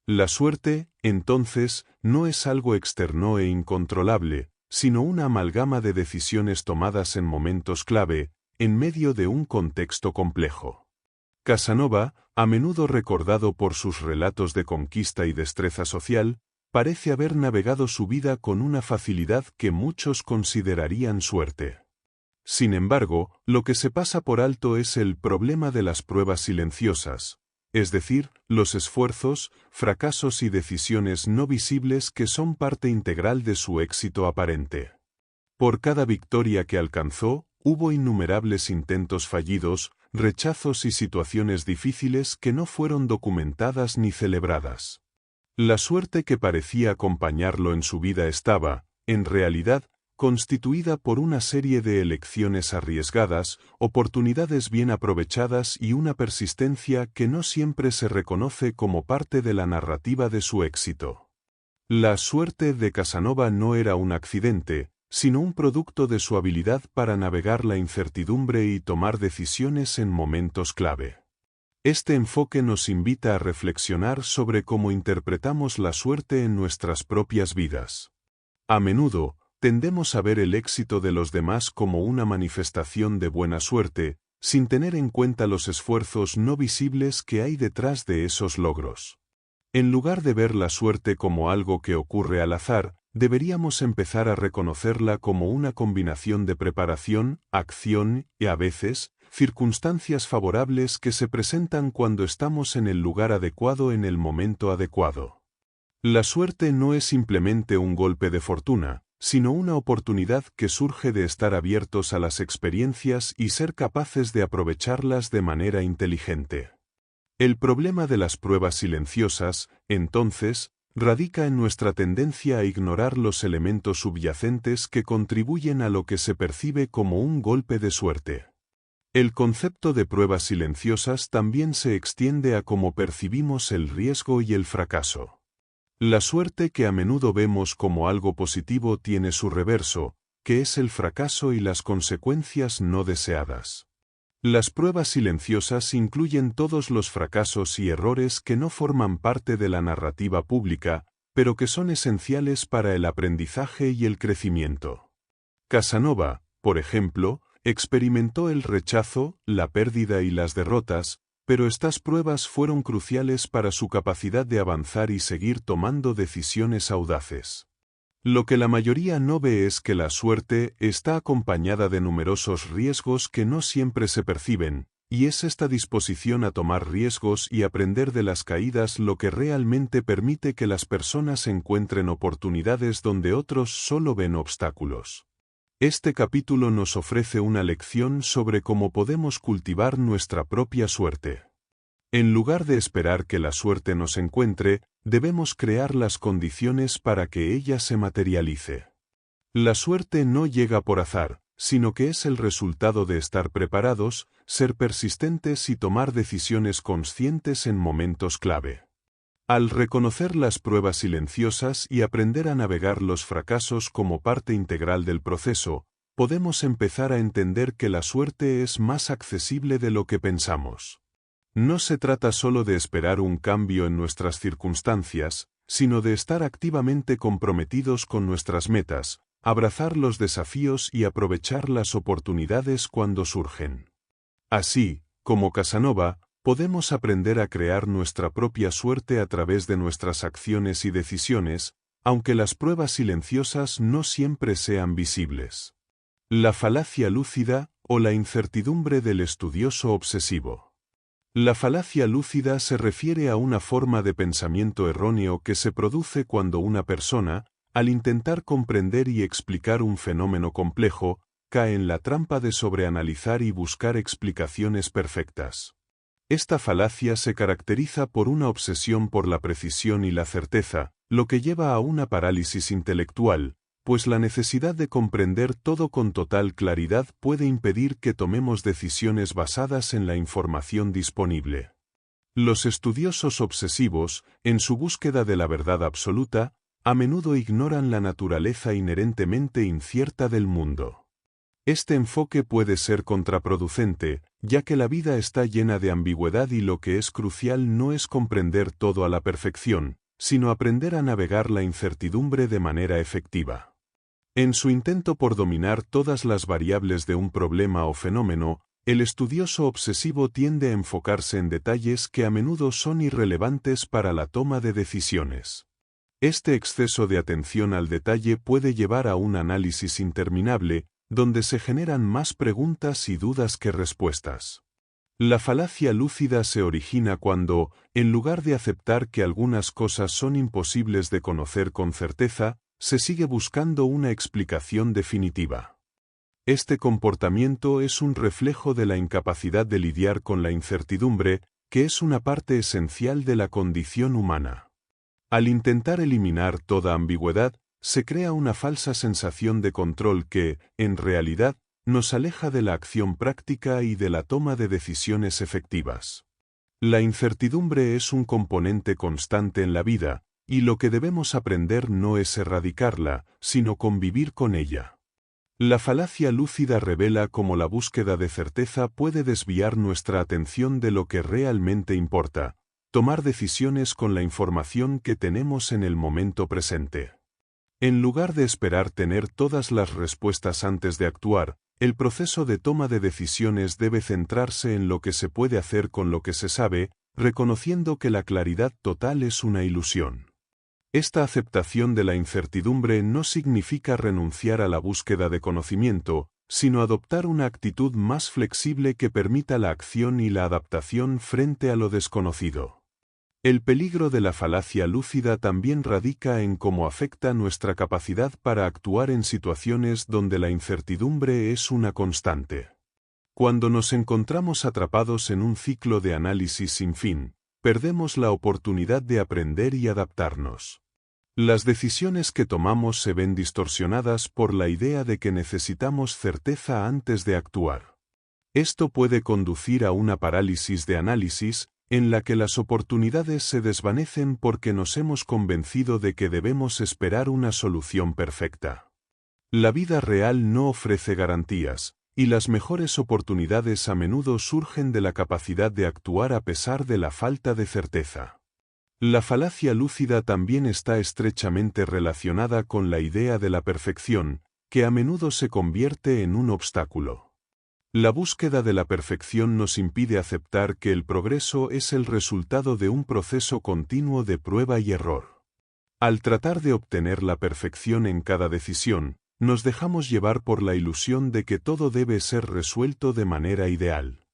La suerte, entonces, no es algo externo e incontrolable, sino una amalgama de decisiones tomadas en momentos clave, en medio de un contexto complejo. Casanova, a menudo recordado por sus relatos de conquista y destreza social, parece haber navegado su vida con una facilidad que muchos considerarían suerte. Sin embargo, lo que se pasa por alto es el problema de las pruebas silenciosas, es decir, los esfuerzos, fracasos y decisiones no visibles que son parte integral de su éxito aparente. Por cada victoria que alcanzó, hubo innumerables intentos fallidos, rechazos y situaciones difíciles que no fueron documentadas ni celebradas. La suerte que parecía acompañarlo en su vida estaba, en realidad, constituida por una serie de elecciones arriesgadas, oportunidades bien aprovechadas y una persistencia que no siempre se reconoce como parte de la narrativa de su éxito. La suerte de Casanova no era un accidente, sino un producto de su habilidad para navegar la incertidumbre y tomar decisiones en momentos clave. Este enfoque nos invita a reflexionar sobre cómo interpretamos la suerte en nuestras propias vidas. A menudo, tendemos a ver el éxito de los demás como una manifestación de buena suerte, sin tener en cuenta los esfuerzos no visibles que hay detrás de esos logros. En lugar de ver la suerte como algo que ocurre al azar, deberíamos empezar a reconocerla como una combinación de preparación, acción y, a veces, circunstancias favorables que se presentan cuando estamos en el lugar adecuado en el momento adecuado. La suerte no es simplemente un golpe de fortuna, sino una oportunidad que surge de estar abiertos a las experiencias y ser capaces de aprovecharlas de manera inteligente. El problema de las pruebas silenciosas, entonces, radica en nuestra tendencia a ignorar los elementos subyacentes que contribuyen a lo que se percibe como un golpe de suerte. El concepto de pruebas silenciosas también se extiende a cómo percibimos el riesgo y el fracaso. La suerte que a menudo vemos como algo positivo tiene su reverso, que es el fracaso y las consecuencias no deseadas. Las pruebas silenciosas incluyen todos los fracasos y errores que no forman parte de la narrativa pública, pero que son esenciales para el aprendizaje y el crecimiento. Casanova, por ejemplo, experimentó el rechazo, la pérdida y las derrotas, pero estas pruebas fueron cruciales para su capacidad de avanzar y seguir tomando decisiones audaces. Lo que la mayoría no ve es que la suerte está acompañada de numerosos riesgos que no siempre se perciben, y es esta disposición a tomar riesgos y aprender de las caídas lo que realmente permite que las personas encuentren oportunidades donde otros solo ven obstáculos. Este capítulo nos ofrece una lección sobre cómo podemos cultivar nuestra propia suerte. En lugar de esperar que la suerte nos encuentre, debemos crear las condiciones para que ella se materialice. La suerte no llega por azar, sino que es el resultado de estar preparados, ser persistentes y tomar decisiones conscientes en momentos clave. Al reconocer las pruebas silenciosas y aprender a navegar los fracasos como parte integral del proceso, podemos empezar a entender que la suerte es más accesible de lo que pensamos. No se trata solo de esperar un cambio en nuestras circunstancias, sino de estar activamente comprometidos con nuestras metas, abrazar los desafíos y aprovechar las oportunidades cuando surgen. Así, como Casanova, podemos aprender a crear nuestra propia suerte a través de nuestras acciones y decisiones, aunque las pruebas silenciosas no siempre sean visibles. La falacia lúcida o la incertidumbre del estudioso obsesivo. La falacia lúcida se refiere a una forma de pensamiento erróneo que se produce cuando una persona, al intentar comprender y explicar un fenómeno complejo, cae en la trampa de sobreanalizar y buscar explicaciones perfectas. Esta falacia se caracteriza por una obsesión por la precisión y la certeza, lo que lleva a una parálisis intelectual, pues la necesidad de comprender todo con total claridad puede impedir que tomemos decisiones basadas en la información disponible. Los estudiosos obsesivos, en su búsqueda de la verdad absoluta, a menudo ignoran la naturaleza inherentemente incierta del mundo. Este enfoque puede ser contraproducente, ya que la vida está llena de ambigüedad y lo que es crucial no es comprender todo a la perfección, sino aprender a navegar la incertidumbre de manera efectiva. En su intento por dominar todas las variables de un problema o fenómeno, el estudioso obsesivo tiende a enfocarse en detalles que a menudo son irrelevantes para la toma de decisiones. Este exceso de atención al detalle puede llevar a un análisis interminable, donde se generan más preguntas y dudas que respuestas. La falacia lúcida se origina cuando, en lugar de aceptar que algunas cosas son imposibles de conocer con certeza, se sigue buscando una explicación definitiva. Este comportamiento es un reflejo de la incapacidad de lidiar con la incertidumbre, que es una parte esencial de la condición humana. Al intentar eliminar toda ambigüedad, se crea una falsa sensación de control que, en realidad, nos aleja de la acción práctica y de la toma de decisiones efectivas. La incertidumbre es un componente constante en la vida, y lo que debemos aprender no es erradicarla, sino convivir con ella. La falacia lúcida revela cómo la búsqueda de certeza puede desviar nuestra atención de lo que realmente importa, tomar decisiones con la información que tenemos en el momento presente. En lugar de esperar tener todas las respuestas antes de actuar, el proceso de toma de decisiones debe centrarse en lo que se puede hacer con lo que se sabe, reconociendo que la claridad total es una ilusión. Esta aceptación de la incertidumbre no significa renunciar a la búsqueda de conocimiento, sino adoptar una actitud más flexible que permita la acción y la adaptación frente a lo desconocido. El peligro de la falacia lúcida también radica en cómo afecta nuestra capacidad para actuar en situaciones donde la incertidumbre es una constante. Cuando nos encontramos atrapados en un ciclo de análisis sin fin, perdemos la oportunidad de aprender y adaptarnos. Las decisiones que tomamos se ven distorsionadas por la idea de que necesitamos certeza antes de actuar. Esto puede conducir a una parálisis de análisis, en la que las oportunidades se desvanecen porque nos hemos convencido de que debemos esperar una solución perfecta. La vida real no ofrece garantías, y las mejores oportunidades a menudo surgen de la capacidad de actuar a pesar de la falta de certeza. La falacia lúcida también está estrechamente relacionada con la idea de la perfección, que a menudo se convierte en un obstáculo. La búsqueda de la perfección nos impide aceptar que el progreso es el resultado de un proceso continuo de prueba y error. Al tratar de obtener la perfección en cada decisión, nos dejamos llevar por la ilusión de que todo debe ser resuelto de manera ideal.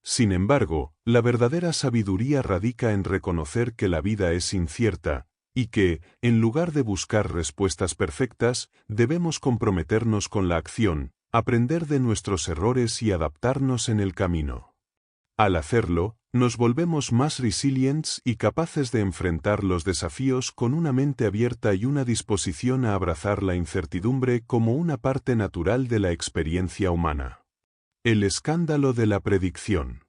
Sin embargo, la verdadera sabiduría radica en reconocer que la vida es incierta, y que, en lugar de buscar respuestas perfectas, debemos comprometernos con la acción, aprender de nuestros errores y adaptarnos en el camino. Al hacerlo, nos volvemos más resilientes y capaces de enfrentar los desafíos con una mente abierta y una disposición a abrazar la incertidumbre como una parte natural de la experiencia humana. El escándalo de la predicción.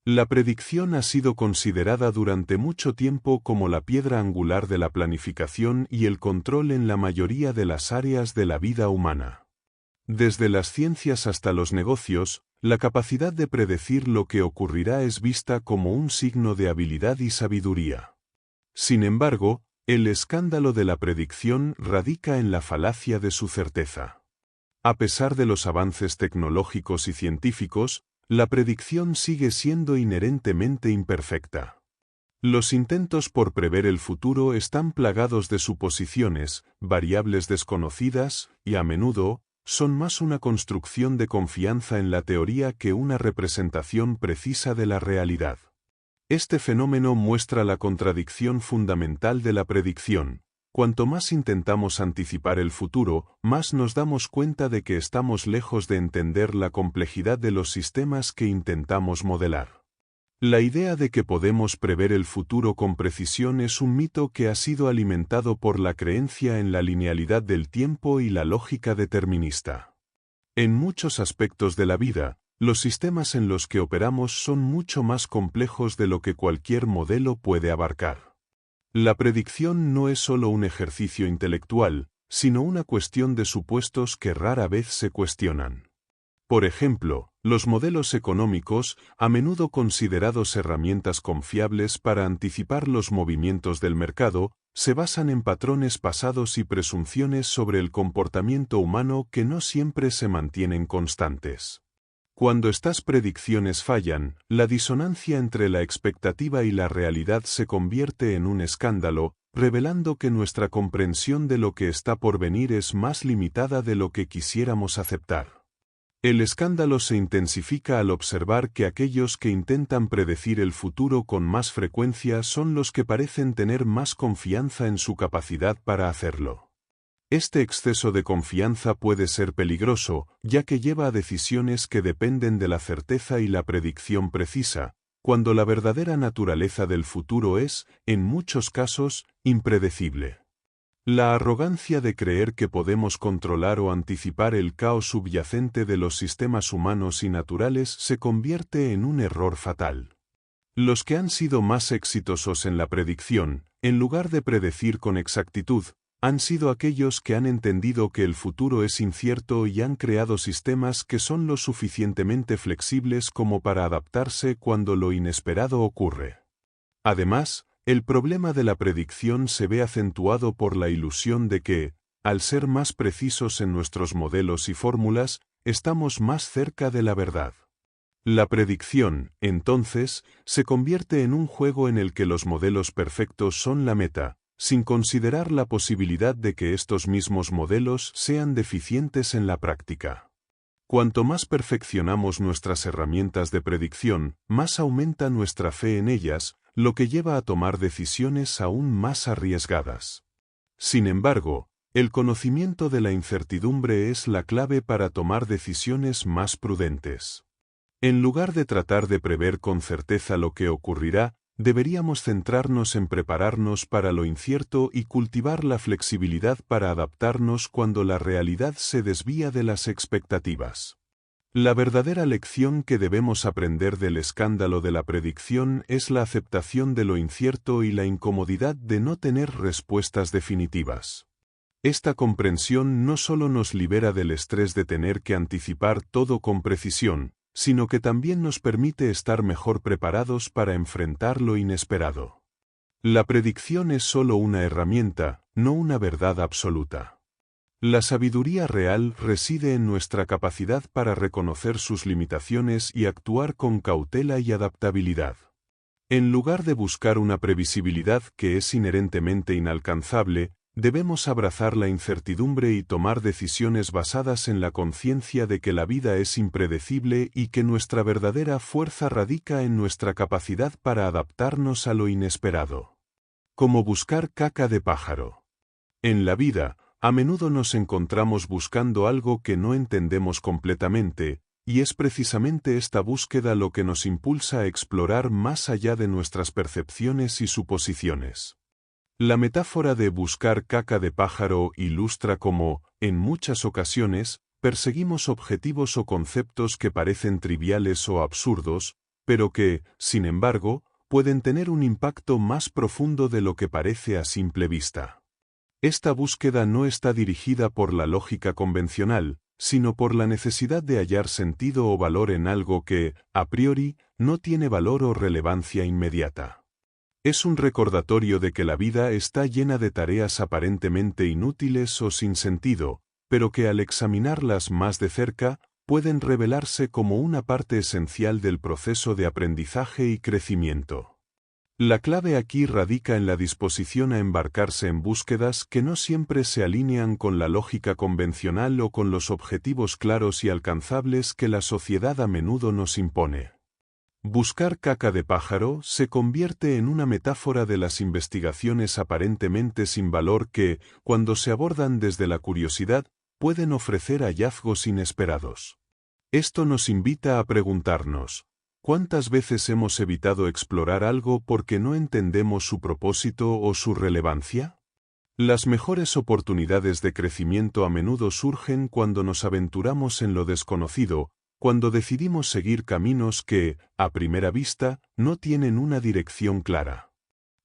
La predicción ha sido considerada durante mucho tiempo como la piedra angular de la planificación y el control en la mayoría de las áreas de la vida humana. Desde las ciencias hasta los negocios, la capacidad de predecir lo que ocurrirá es vista como un signo de habilidad y sabiduría. Sin embargo, el escándalo de la predicción radica en la falacia de su certeza. A pesar de los avances tecnológicos y científicos, la predicción sigue siendo inherentemente imperfecta. Los intentos por prever el futuro están plagados de suposiciones, variables desconocidas, y a menudo, son más una construcción de confianza en la teoría que una representación precisa de la realidad. Este fenómeno muestra la contradicción fundamental de la predicción. Cuanto más intentamos anticipar el futuro, más nos damos cuenta de que estamos lejos de entender la complejidad de los sistemas que intentamos modelar. La idea de que podemos prever el futuro con precisión es un mito que ha sido alimentado por la creencia en la linealidad del tiempo y la lógica determinista. En muchos aspectos de la vida, los sistemas en los que operamos son mucho más complejos de lo que cualquier modelo puede abarcar. La predicción no es solo un ejercicio intelectual, sino una cuestión de supuestos que rara vez se cuestionan. Por ejemplo, los modelos económicos, a menudo considerados herramientas confiables para anticipar los movimientos del mercado, se basan en patrones pasados y presunciones sobre el comportamiento humano que no siempre se mantienen constantes. Cuando estas predicciones fallan, la disonancia entre la expectativa y la realidad se convierte en un escándalo, revelando que nuestra comprensión de lo que está por venir es más limitada de lo que quisiéramos aceptar. El escándalo se intensifica al observar que aquellos que intentan predecir el futuro con más frecuencia son los que parecen tener más confianza en su capacidad para hacerlo. Este exceso de confianza puede ser peligroso, ya que lleva a decisiones que dependen de la certeza y la predicción precisa, cuando la verdadera naturaleza del futuro es, en muchos casos, impredecible. La arrogancia de creer que podemos controlar o anticipar el caos subyacente de los sistemas humanos y naturales se convierte en un error fatal. Los que han sido más exitosos en la predicción, en lugar de predecir con exactitud, han sido aquellos que han entendido que el futuro es incierto y han creado sistemas que son lo suficientemente flexibles como para adaptarse cuando lo inesperado ocurre. Además, el problema de la predicción se ve acentuado por la ilusión de que, al ser más precisos en nuestros modelos y fórmulas, estamos más cerca de la verdad. La predicción, entonces, se convierte en un juego en el que los modelos perfectos son la meta, sin considerar la posibilidad de que estos mismos modelos sean deficientes en la práctica. Cuanto más perfeccionamos nuestras herramientas de predicción, más aumenta nuestra fe en ellas, lo que lleva a tomar decisiones aún más arriesgadas. Sin embargo, el conocimiento de la incertidumbre es la clave para tomar decisiones más prudentes. En lugar de tratar de prever con certeza lo que ocurrirá, deberíamos centrarnos en prepararnos para lo incierto y cultivar la flexibilidad para adaptarnos cuando la realidad se desvía de las expectativas. La verdadera lección que debemos aprender del escándalo de la predicción es la aceptación de lo incierto y la incomodidad de no tener respuestas definitivas. Esta comprensión no solo nos libera del estrés de tener que anticipar todo con precisión, sino que también nos permite estar mejor preparados para enfrentar lo inesperado. La predicción es solo una herramienta, no una verdad absoluta. La sabiduría real reside en nuestra capacidad para reconocer sus limitaciones y actuar con cautela y adaptabilidad. En lugar de buscar una previsibilidad que es inherentemente inalcanzable, debemos abrazar la incertidumbre y tomar decisiones basadas en la conciencia de que la vida es impredecible y que nuestra verdadera fuerza radica en nuestra capacidad para adaptarnos a lo inesperado. Como buscar caca de pájaro. En la vida, a menudo nos encontramos buscando algo que no entendemos completamente, y es precisamente esta búsqueda lo que nos impulsa a explorar más allá de nuestras percepciones y suposiciones. La metáfora de buscar caca de pájaro ilustra cómo, en muchas ocasiones, perseguimos objetivos o conceptos que parecen triviales o absurdos, pero que, sin embargo, pueden tener un impacto más profundo de lo que parece a simple vista. Esta búsqueda no está dirigida por la lógica convencional, sino por la necesidad de hallar sentido o valor en algo que, a priori, no tiene valor o relevancia inmediata. Es un recordatorio de que la vida está llena de tareas aparentemente inútiles o sin sentido, pero que al examinarlas más de cerca, pueden revelarse como una parte esencial del proceso de aprendizaje y crecimiento. La clave aquí radica en la disposición a embarcarse en búsquedas que no siempre se alinean con la lógica convencional o con los objetivos claros y alcanzables que la sociedad a menudo nos impone. Buscar caca de pájaro se convierte en una metáfora de las investigaciones aparentemente sin valor que, cuando se abordan desde la curiosidad, pueden ofrecer hallazgos inesperados. Esto nos invita a preguntarnos: ¿cuántas veces hemos evitado explorar algo porque no entendemos su propósito o su relevancia? Las mejores oportunidades de crecimiento a menudo surgen cuando nos aventuramos en lo desconocido, cuando decidimos seguir caminos que, a primera vista, no tienen una dirección clara.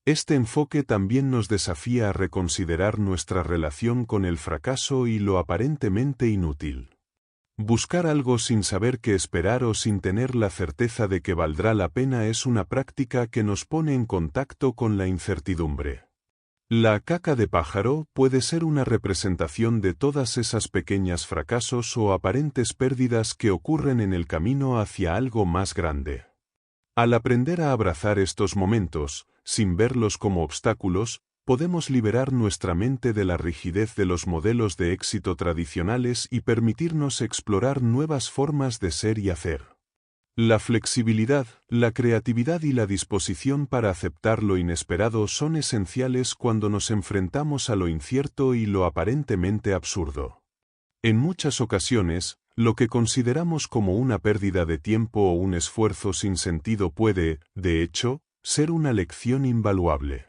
Este enfoque también nos desafía a reconsiderar nuestra relación con el fracaso y lo aparentemente inútil. Buscar algo sin saber qué esperar o sin tener la certeza de que valdrá la pena es una práctica que nos pone en contacto con la incertidumbre. La caca de pájaro puede ser una representación de todas esas pequeños fracasos o aparentes pérdidas que ocurren en el camino hacia algo más grande. Al aprender a abrazar estos momentos, sin verlos como obstáculos, podemos liberar nuestra mente de la rigidez de los modelos de éxito tradicionales y permitirnos explorar nuevas formas de ser y hacer. La flexibilidad, la creatividad y la disposición para aceptar lo inesperado son esenciales cuando nos enfrentamos a lo incierto y lo aparentemente absurdo. En muchas ocasiones, lo que consideramos como una pérdida de tiempo o un esfuerzo sin sentido puede, de hecho, ser una lección invaluable.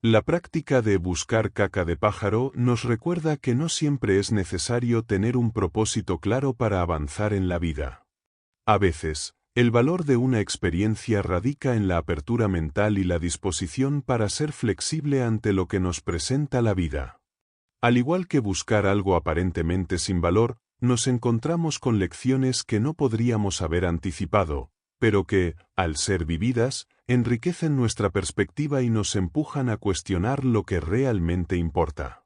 La práctica de buscar caca de pájaro nos recuerda que no siempre es necesario tener un propósito claro para avanzar en la vida. A veces, el valor de una experiencia radica en la apertura mental y la disposición para ser flexible ante lo que nos presenta la vida. Al igual que buscar algo aparentemente sin valor, nos encontramos con lecciones que no podríamos haber anticipado, pero que, al ser vividas, enriquecen nuestra perspectiva y nos empujan a cuestionar lo que realmente importa.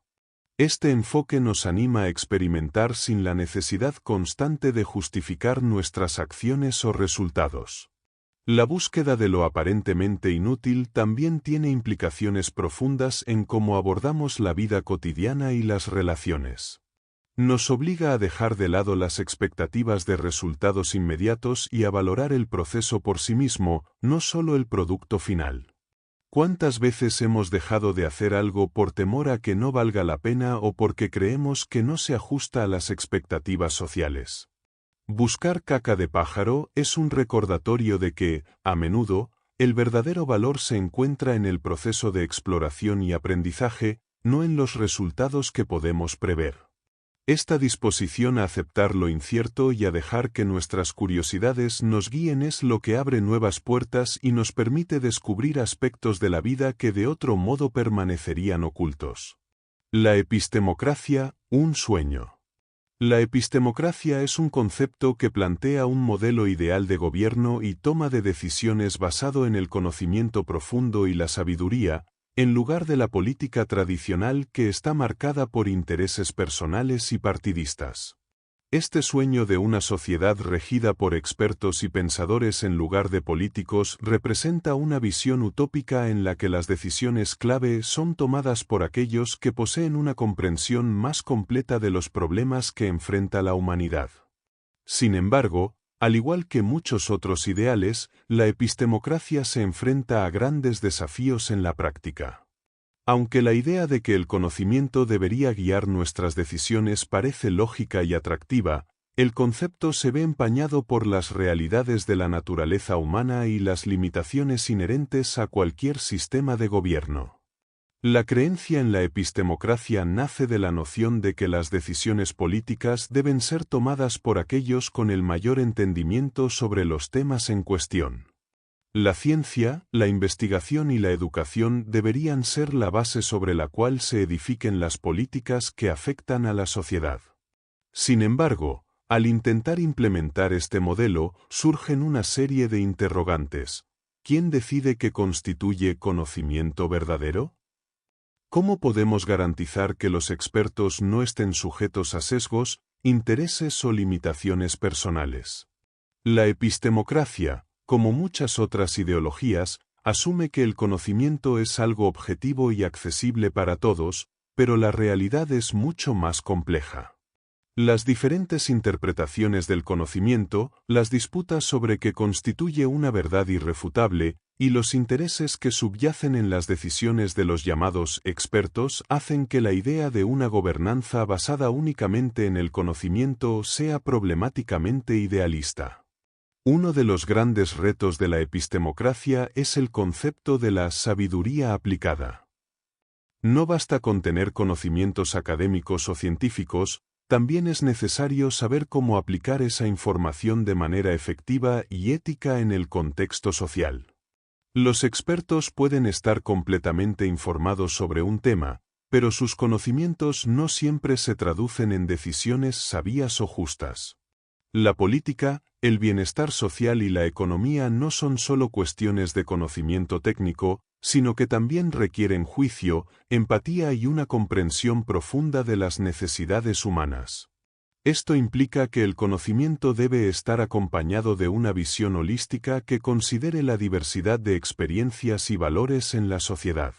Este enfoque nos anima a experimentar sin la necesidad constante de justificar nuestras acciones o resultados. La búsqueda de lo aparentemente inútil también tiene implicaciones profundas en cómo abordamos la vida cotidiana y las relaciones. Nos obliga a dejar de lado las expectativas de resultados inmediatos y a valorar el proceso por sí mismo, no solo el producto final. ¿Cuántas veces hemos dejado de hacer algo por temor a que no valga la pena o porque creemos que no se ajusta a las expectativas sociales? Buscar caca de pájaro es un recordatorio de que, a menudo, el verdadero valor se encuentra en el proceso de exploración y aprendizaje, no en los resultados que podemos prever. Esta disposición a aceptar lo incierto y a dejar que nuestras curiosidades nos guíen es lo que abre nuevas puertas y nos permite descubrir aspectos de la vida que de otro modo permanecerían ocultos. La epistemocracia, un sueño. La epistemocracia es un concepto que plantea un modelo ideal de gobierno y toma de decisiones basado en el conocimiento profundo y la sabiduría, en lugar de la política tradicional que está marcada por intereses personales y partidistas. Este sueño de una sociedad regida por expertos y pensadores en lugar de políticos representa una visión utópica en la que las decisiones clave son tomadas por aquellos que poseen una comprensión más completa de los problemas que enfrenta la humanidad. Sin embargo, al igual que muchos otros ideales, la epistemocracia se enfrenta a grandes desafíos en la práctica. Aunque la idea de que el conocimiento debería guiar nuestras decisiones parece lógica y atractiva, el concepto se ve empañado por las realidades de la naturaleza humana y las limitaciones inherentes a cualquier sistema de gobierno. La creencia en la epistemocracia nace de la noción de que las decisiones políticas deben ser tomadas por aquellos con el mayor entendimiento sobre los temas en cuestión. La ciencia, la investigación y la educación deberían ser la base sobre la cual se edifiquen las políticas que afectan a la sociedad. Sin embargo, al intentar implementar este modelo, surgen una serie de interrogantes. ¿Quién decide qué constituye conocimiento verdadero? ¿Cómo podemos garantizar que los expertos no estén sujetos a sesgos, intereses o limitaciones personales? La epistemocracia, como muchas otras ideologías, asume que el conocimiento es algo objetivo y accesible para todos, pero la realidad es mucho más compleja. Las diferentes interpretaciones del conocimiento, las disputas sobre qué constituye una verdad irrefutable, y los intereses que subyacen en las decisiones de los llamados expertos hacen que la idea de una gobernanza basada únicamente en el conocimiento sea problemáticamente idealista. Uno de los grandes retos de la epistemocracia es el concepto de la sabiduría aplicada. No basta con tener conocimientos académicos o científicos, también es necesario saber cómo aplicar esa información de manera efectiva y ética en el contexto social. Los expertos pueden estar completamente informados sobre un tema, pero sus conocimientos no siempre se traducen en decisiones sabias o justas. La política, el bienestar social y la economía no son solo cuestiones de conocimiento técnico, sino que también requieren juicio, empatía y una comprensión profunda de las necesidades humanas. Esto implica que el conocimiento debe estar acompañado de una visión holística que considere la diversidad de experiencias y valores en la sociedad.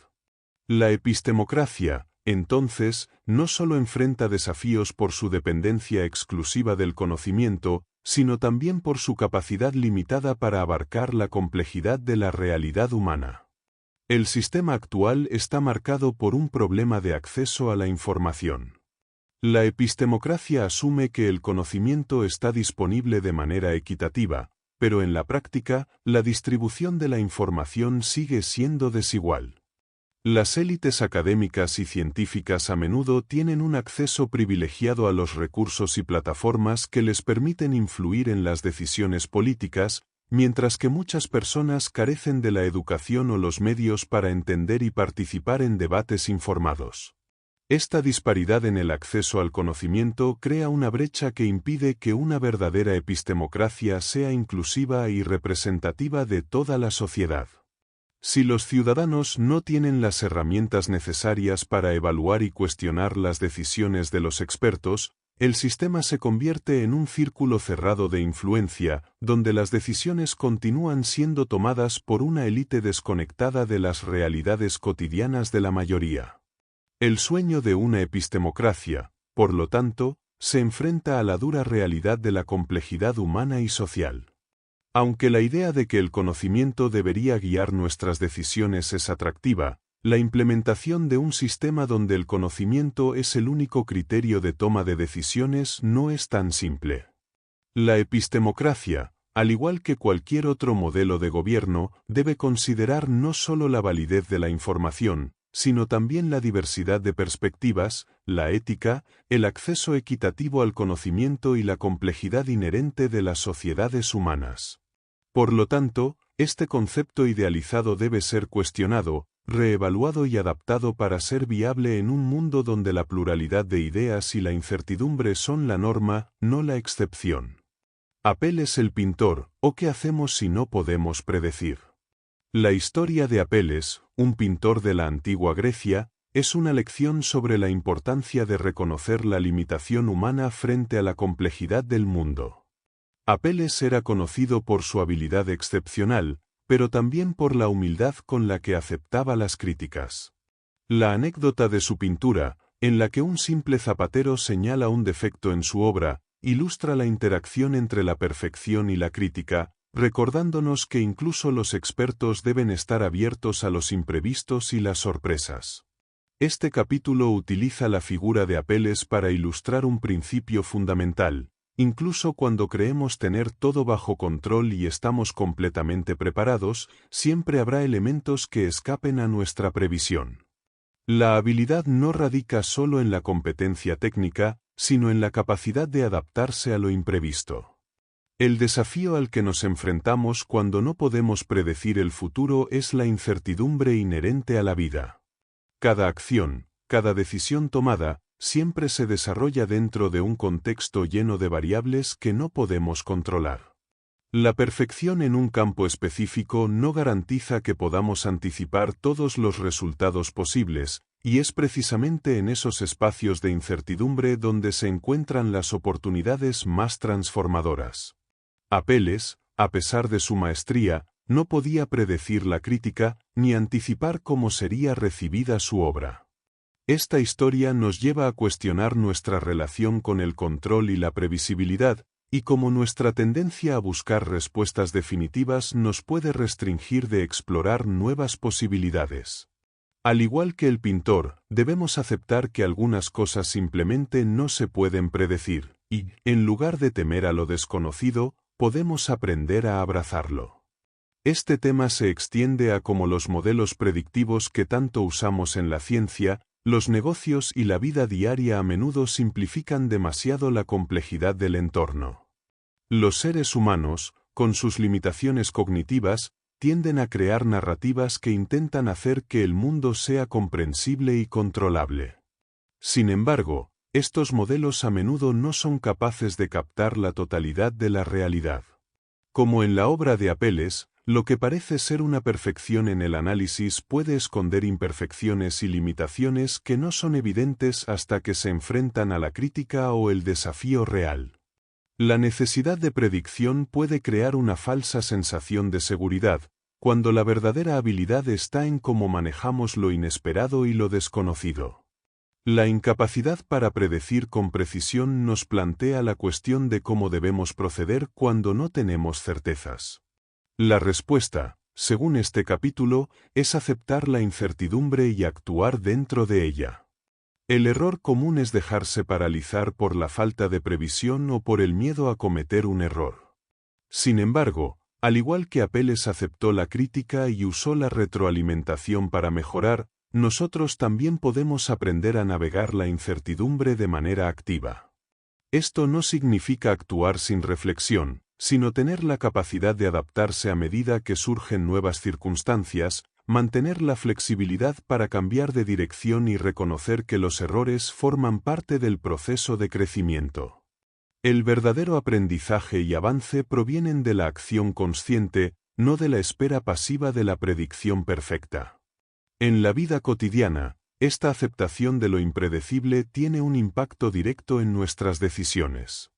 La epistemocracia, entonces, no solo enfrenta desafíos por su dependencia exclusiva del conocimiento, sino también por su capacidad limitada para abarcar la complejidad de la realidad humana. El sistema actual está marcado por un problema de acceso a la información. La epistemocracia asume que el conocimiento está disponible de manera equitativa, pero en la práctica, la distribución de la información sigue siendo desigual. Las élites académicas y científicas a menudo tienen un acceso privilegiado a los recursos y plataformas que les permiten influir en las decisiones políticas, mientras que muchas personas carecen de la educación o los medios para entender y participar en debates informados. Esta disparidad en el acceso al conocimiento crea una brecha que impide que una verdadera epistemocracia sea inclusiva y representativa de toda la sociedad. Si los ciudadanos no tienen las herramientas necesarias para evaluar y cuestionar las decisiones de los expertos, el sistema se convierte en un círculo cerrado de influencia, donde las decisiones continúan siendo tomadas por una élite desconectada de las realidades cotidianas de la mayoría. El sueño de una epistemocracia, por lo tanto, se enfrenta a la dura realidad de la complejidad humana y social. Aunque la idea de que el conocimiento debería guiar nuestras decisiones es atractiva, la implementación de un sistema donde el conocimiento es el único criterio de toma de decisiones no es tan simple. La epistemocracia, al igual que cualquier otro modelo de gobierno, debe considerar no solo la validez de la información, sino también la diversidad de perspectivas, la ética, el acceso equitativo al conocimiento y la complejidad inherente de las sociedades humanas. Por lo tanto, este concepto idealizado debe ser cuestionado, reevaluado y adaptado para ser viable en un mundo donde la pluralidad de ideas y la incertidumbre son la norma, no la excepción. Apel es el pintor, ¿o qué hacemos si no podemos predecir? La historia de Apeles, un pintor de la antigua Grecia, es una lección sobre la importancia de reconocer la limitación humana frente a la complejidad del mundo. Apeles era conocido por su habilidad excepcional, pero también por la humildad con la que aceptaba las críticas. La anécdota de su pintura, en la que un simple zapatero señala un defecto en su obra, ilustra la interacción entre la perfección y la crítica, recordándonos que incluso los expertos deben estar abiertos a los imprevistos y las sorpresas. Este capítulo utiliza la figura de Apeles para ilustrar un principio fundamental. Incluso cuando creemos tener todo bajo control y estamos completamente preparados, siempre habrá elementos que escapen a nuestra previsión. La habilidad no radica solo en la competencia técnica, sino en la capacidad de adaptarse a lo imprevisto. El desafío al que nos enfrentamos cuando no podemos predecir el futuro es la incertidumbre inherente a la vida. Cada acción, cada decisión tomada, siempre se desarrolla dentro de un contexto lleno de variables que no podemos controlar. La perfección en un campo específico no garantiza que podamos anticipar todos los resultados posibles, y es precisamente en esos espacios de incertidumbre donde se encuentran las oportunidades más transformadoras. Apeles, a pesar de su maestría, no podía predecir la crítica, ni anticipar cómo sería recibida su obra. Esta historia nos lleva a cuestionar nuestra relación con el control y la previsibilidad, y cómo nuestra tendencia a buscar respuestas definitivas nos puede restringir de explorar nuevas posibilidades. Al igual que el pintor, debemos aceptar que algunas cosas simplemente no se pueden predecir, y, en lugar de temer a lo desconocido, podemos aprender a abrazarlo. Este tema se extiende a cómo los modelos predictivos que tanto usamos en la ciencia, los negocios y la vida diaria a menudo simplifican demasiado la complejidad del entorno. Los seres humanos, con sus limitaciones cognitivas, tienden a crear narrativas que intentan hacer que el mundo sea comprensible y controlable. Sin embargo, estos modelos a menudo no son capaces de captar la totalidad de la realidad. Como en la obra de Apeles, lo que parece ser una perfección en el análisis puede esconder imperfecciones y limitaciones que no son evidentes hasta que se enfrentan a la crítica o el desafío real. La necesidad de predicción puede crear una falsa sensación de seguridad, cuando la verdadera habilidad está en cómo manejamos lo inesperado y lo desconocido. La incapacidad para predecir con precisión nos plantea la cuestión de cómo debemos proceder cuando no tenemos certezas. La respuesta, según este capítulo, es aceptar la incertidumbre y actuar dentro de ella. El error común es dejarse paralizar por la falta de previsión o por el miedo a cometer un error. Sin embargo, al igual que Apeles aceptó la crítica y usó la retroalimentación para mejorar, nosotros también podemos aprender a navegar la incertidumbre de manera activa. Esto no significa actuar sin reflexión, sino tener la capacidad de adaptarse a medida que surgen nuevas circunstancias, mantener la flexibilidad para cambiar de dirección y reconocer que los errores forman parte del proceso de crecimiento. El verdadero aprendizaje y avance provienen de la acción consciente, no de la espera pasiva de la predicción perfecta. En la vida cotidiana, esta aceptación de lo impredecible tiene un impacto directo en nuestras decisiones.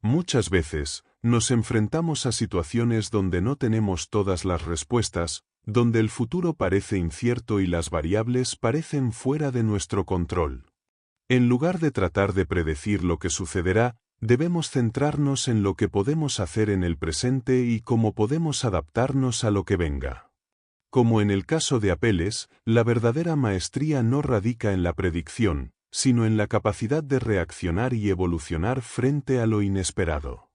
Muchas veces, nos enfrentamos a situaciones donde no tenemos todas las respuestas, donde el futuro parece incierto y las variables parecen fuera de nuestro control. En lugar de tratar de predecir lo que sucederá, debemos centrarnos en lo que podemos hacer en el presente y cómo podemos adaptarnos a lo que venga. Como en el caso de Apeles, la verdadera maestría no radica en la predicción, sino en la capacidad de reaccionar y evolucionar frente a lo inesperado.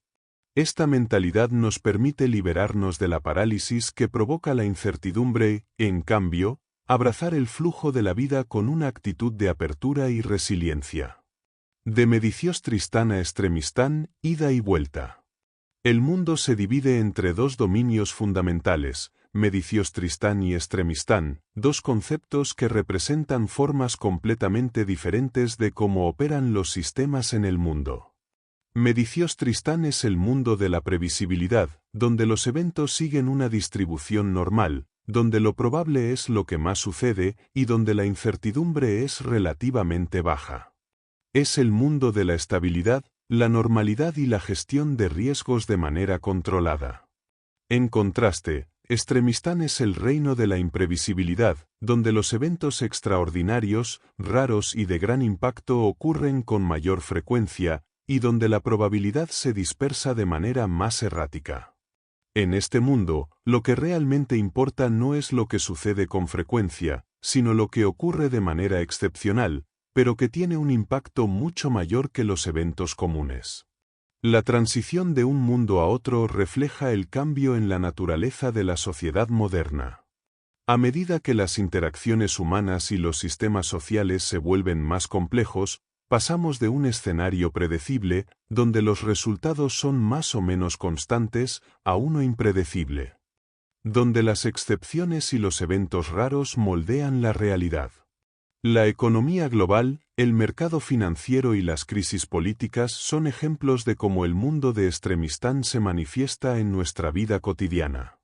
Esta mentalidad nos permite liberarnos de la parálisis que provoca la incertidumbre, en cambio, abrazar el flujo de la vida con una actitud de apertura y resiliencia. De Medicios Tristán a Extremistán, ida y vuelta. El mundo se divide entre dos dominios fundamentales, Medicios Tristán y Extremistán, dos conceptos que representan formas completamente diferentes de cómo operan los sistemas en el mundo. Medicios Tristán es el mundo de la previsibilidad, donde los eventos siguen una distribución normal, donde lo probable es lo que más sucede y donde la incertidumbre es relativamente baja. Es el mundo de la estabilidad, la normalidad y la gestión de riesgos de manera controlada. En contraste, Extremistán es el reino de la imprevisibilidad, donde los eventos extraordinarios, raros y de gran impacto ocurren con mayor frecuencia, y donde la probabilidad se dispersa de manera más errática. En este mundo, lo que realmente importa no es lo que sucede con frecuencia, sino lo que ocurre de manera excepcional, pero que tiene un impacto mucho mayor que los eventos comunes. La transición de un mundo a otro refleja el cambio en la naturaleza de la sociedad moderna. A medida que las interacciones humanas y los sistemas sociales se vuelven más complejos, pasamos de un escenario predecible, donde los resultados son más o menos constantes, a uno impredecible, donde las excepciones y los eventos raros moldean la realidad. La economía global, el mercado financiero y las crisis políticas son ejemplos de cómo el mundo de Extremistán se manifiesta en nuestra vida cotidiana.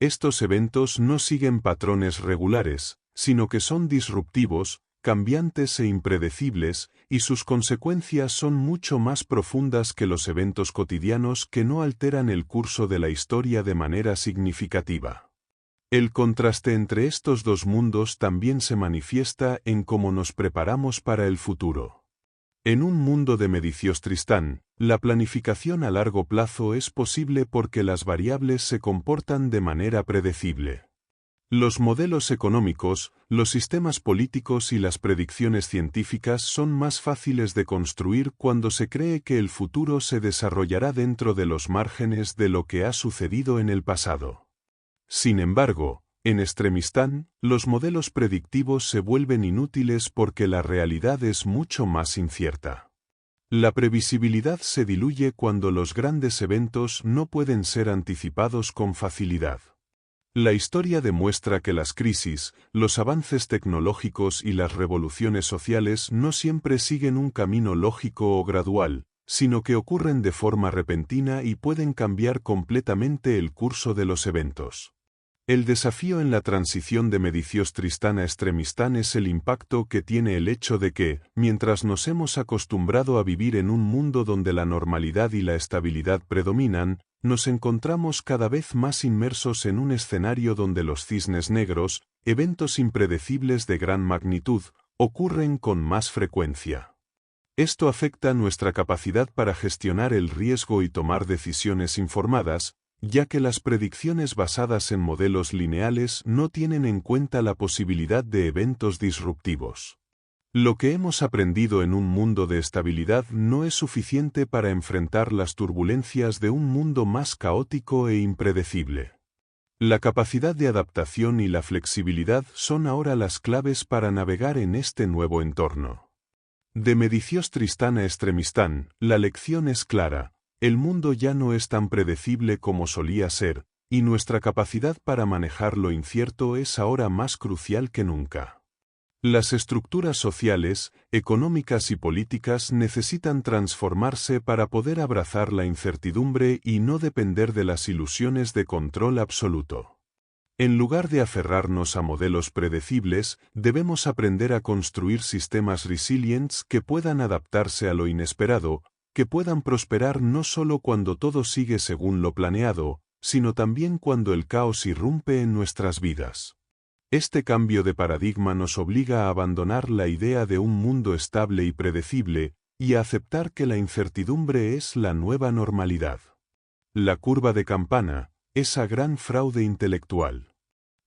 Estos eventos no siguen patrones regulares, sino que son disruptivos, cambiantes e impredecibles, y sus consecuencias son mucho más profundas que los eventos cotidianos que no alteran el curso de la historia de manera significativa. El contraste entre estos dos mundos también se manifiesta en cómo nos preparamos para el futuro. En un mundo de Medicios Tristán, la planificación a largo plazo es posible porque las variables se comportan de manera predecible. Los modelos económicos, los sistemas políticos y las predicciones científicas son más fáciles de construir cuando se cree que el futuro se desarrollará dentro de los márgenes de lo que ha sucedido en el pasado. Sin embargo, en Extremistán, los modelos predictivos se vuelven inútiles porque la realidad es mucho más incierta. La previsibilidad se diluye cuando los grandes eventos no pueden ser anticipados con facilidad. La historia demuestra que las crisis, los avances tecnológicos y las revoluciones sociales no siempre siguen un camino lógico o gradual, sino que ocurren de forma repentina y pueden cambiar completamente el curso de los eventos. El desafío en la transición de Medicios Tristán a Extremistán es el impacto que tiene el hecho de que, mientras nos hemos acostumbrado a vivir en un mundo donde la normalidad y la estabilidad predominan, nos encontramos cada vez más inmersos en un escenario donde los cisnes negros, eventos impredecibles de gran magnitud, ocurren con más frecuencia. Esto afecta nuestra capacidad para gestionar el riesgo y tomar decisiones informadas, ya que las predicciones basadas en modelos lineales no tienen en cuenta la posibilidad de eventos disruptivos. Lo que hemos aprendido en un mundo de estabilidad no es suficiente para enfrentar las turbulencias de un mundo más caótico e impredecible. La capacidad de adaptación y la flexibilidad son ahora las claves para navegar en este nuevo entorno. De Medicios Tristán a Extremistán, la lección es clara. El mundo ya no es tan predecible como solía ser, y nuestra capacidad para manejar lo incierto es ahora más crucial que nunca. Las estructuras sociales, económicas y políticas necesitan transformarse para poder abrazar la incertidumbre y no depender de las ilusiones de control absoluto. En lugar de aferrarnos a modelos predecibles, debemos aprender a construir sistemas resilientes que puedan adaptarse a lo inesperado, que puedan prosperar no solo cuando todo sigue según lo planeado, sino también cuando el caos irrumpe en nuestras vidas. Este cambio de paradigma nos obliga a abandonar la idea de un mundo estable y predecible, y a aceptar que la incertidumbre es la nueva normalidad. La curva de campana, esa gran fraude intelectual.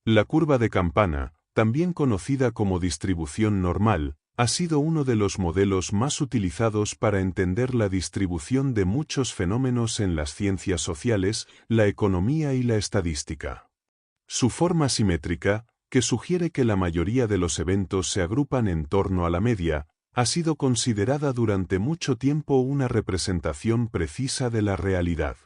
La curva de campana, también conocida como distribución normal, ha sido uno de los modelos más utilizados para entender la distribución de muchos fenómenos en las ciencias sociales, la economía y la estadística. Su forma simétrica, que sugiere que la mayoría de los eventos se agrupan en torno a la media, ha sido considerada durante mucho tiempo una representación precisa de la realidad.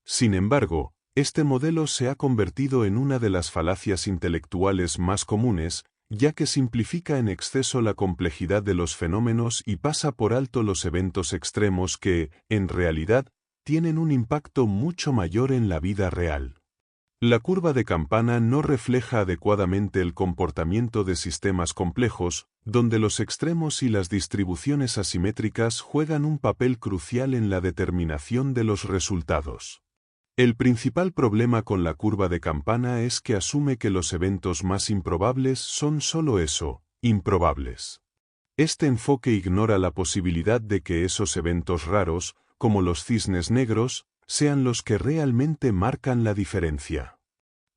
Sin embargo, este modelo se ha convertido en una de las falacias intelectuales más comunes, ya que simplifica en exceso la complejidad de los fenómenos y pasa por alto los eventos extremos que, en realidad, tienen un impacto mucho mayor en la vida real. La curva de Campana no refleja adecuadamente el comportamiento de sistemas complejos, donde los extremos y las distribuciones asimétricas juegan un papel crucial en la determinación de los resultados. El principal problema con la curva de Campana es que asume que los eventos más improbables son solo eso, improbables. Este enfoque ignora la posibilidad de que esos eventos raros, como los cisnes negros, sean los que realmente marcan la diferencia.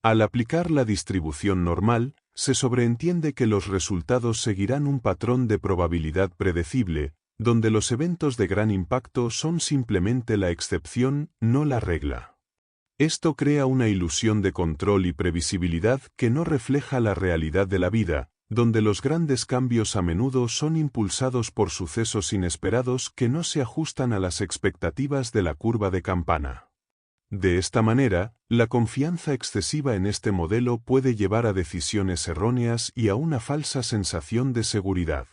Al aplicar la distribución normal, se sobreentiende que los resultados seguirán un patrón de probabilidad predecible, donde los eventos de gran impacto son simplemente la excepción, no la regla. Esto crea una ilusión de control y previsibilidad que no refleja la realidad de la vida, donde los grandes cambios a menudo son impulsados por sucesos inesperados que no se ajustan a las expectativas de la curva de Campana. De esta manera, la confianza excesiva en este modelo puede llevar a decisiones erróneas y a una falsa sensación de seguridad.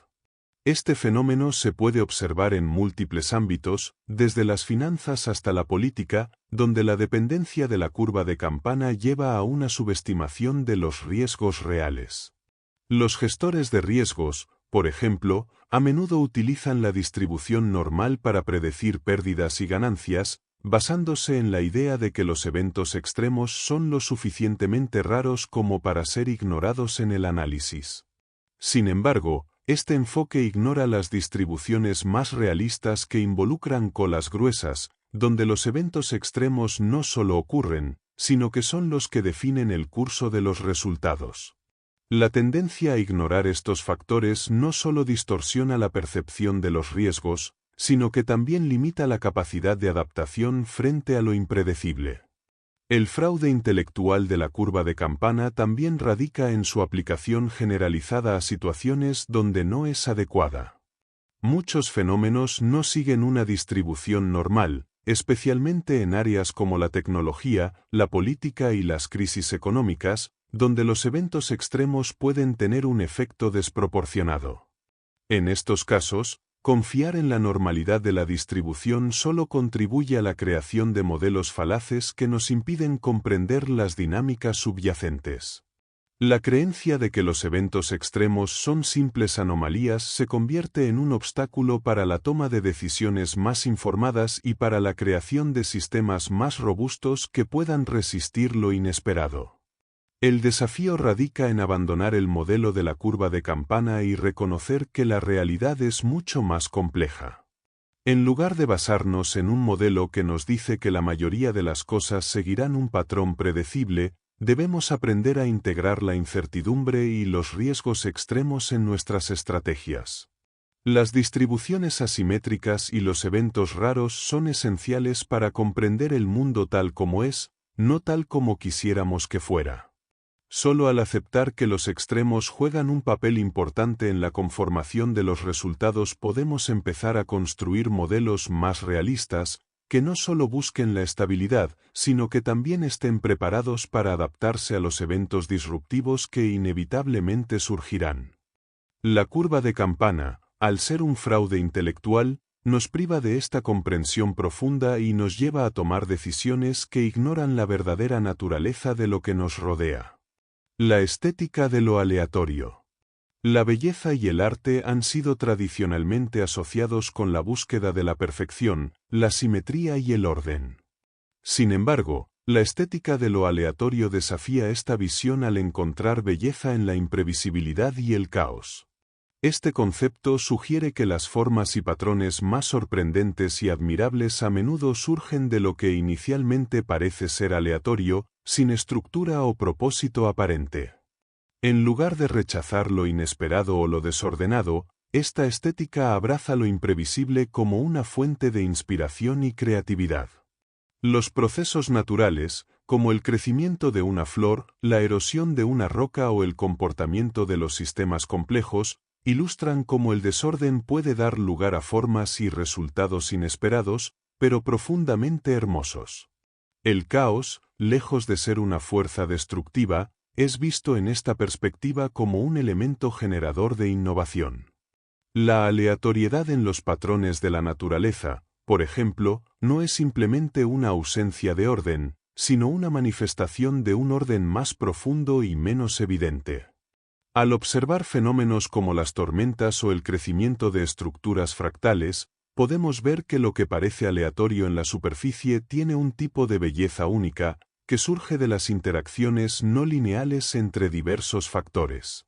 Este fenómeno se puede observar en múltiples ámbitos, desde las finanzas hasta la política, donde la dependencia de la curva de Campana lleva a una subestimación de los riesgos reales. Los gestores de riesgos, por ejemplo, a menudo utilizan la distribución normal para predecir pérdidas y ganancias, basándose en la idea de que los eventos extremos son lo suficientemente raros como para ser ignorados en el análisis. Sin embargo, este enfoque ignora las distribuciones más realistas que involucran colas gruesas, donde los eventos extremos no solo ocurren, sino que son los que definen el curso de los resultados. La tendencia a ignorar estos factores no solo distorsiona la percepción de los riesgos, sino que también limita la capacidad de adaptación frente a lo impredecible. El fraude intelectual de la curva de Campana también radica en su aplicación generalizada a situaciones donde no es adecuada. Muchos fenómenos no siguen una distribución normal, especialmente en áreas como la tecnología, la política y las crisis económicas, donde los eventos extremos pueden tener un efecto desproporcionado. En estos casos, confiar en la normalidad de la distribución solo contribuye a la creación de modelos falaces que nos impiden comprender las dinámicas subyacentes. La creencia de que los eventos extremos son simples anomalías se convierte en un obstáculo para la toma de decisiones más informadas y para la creación de sistemas más robustos que puedan resistir lo inesperado. El desafío radica en abandonar el modelo de la curva de Campana y reconocer que la realidad es mucho más compleja. En lugar de basarnos en un modelo que nos dice que la mayoría de las cosas seguirán un patrón predecible, debemos aprender a integrar la incertidumbre y los riesgos extremos en nuestras estrategias. Las distribuciones asimétricas y los eventos raros son esenciales para comprender el mundo tal como es, no tal como quisiéramos que fuera. Solo al aceptar que los extremos juegan un papel importante en la conformación de los resultados podemos empezar a construir modelos más realistas, que no solo busquen la estabilidad, sino que también estén preparados para adaptarse a los eventos disruptivos que inevitablemente surgirán. La curva de Campana, al ser un fraude intelectual, nos priva de esta comprensión profunda y nos lleva a tomar decisiones que ignoran la verdadera naturaleza de lo que nos rodea. La estética de lo aleatorio. La belleza y el arte han sido tradicionalmente asociados con la búsqueda de la perfección, la simetría y el orden. Sin embargo, la estética de lo aleatorio desafía esta visión al encontrar belleza en la imprevisibilidad y el caos. Este concepto sugiere que las formas y patrones más sorprendentes y admirables a menudo surgen de lo que inicialmente parece ser aleatorio, sin estructura o propósito aparente. En lugar de rechazar lo inesperado o lo desordenado, esta estética abraza lo imprevisible como una fuente de inspiración y creatividad. Los procesos naturales, como el crecimiento de una flor, la erosión de una roca o el comportamiento de los sistemas complejos, ilustran cómo el desorden puede dar lugar a formas y resultados inesperados, pero profundamente hermosos. El caos, lejos de ser una fuerza destructiva, es visto en esta perspectiva como un elemento generador de innovación. La aleatoriedad en los patrones de la naturaleza, por ejemplo, no es simplemente una ausencia de orden, sino una manifestación de un orden más profundo y menos evidente. Al observar fenómenos como las tormentas o el crecimiento de estructuras fractales, podemos ver que lo que parece aleatorio en la superficie tiene un tipo de belleza única, que surge de las interacciones no lineales entre diversos factores.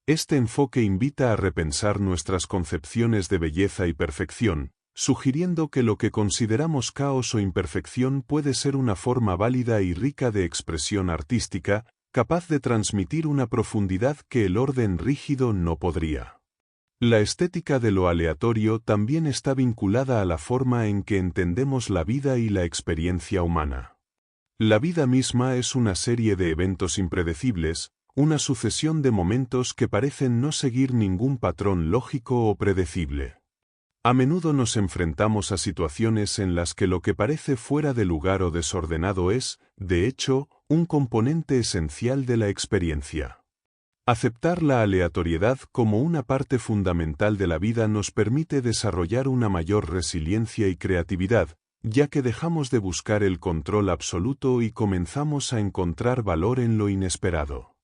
Este enfoque invita a repensar nuestras concepciones de belleza y perfección, sugiriendo que lo que consideramos caos o imperfección puede ser una forma válida y rica de expresión artística, capaz de transmitir una profundidad que el orden rígido no podría. La estética de lo aleatorio también está vinculada a la forma en que entendemos la vida y la experiencia humana. La vida misma es una serie de eventos impredecibles, una sucesión de momentos que parecen no seguir ningún patrón lógico o predecible. A menudo nos enfrentamos a situaciones en las que lo que parece fuera de lugar o desordenado es, de hecho, un componente esencial de la experiencia. Aceptar la aleatoriedad como una parte fundamental de la vida nos permite desarrollar una mayor resiliencia y creatividad, ya que dejamos de buscar el control absoluto y comenzamos a encontrar valor en lo inesperado.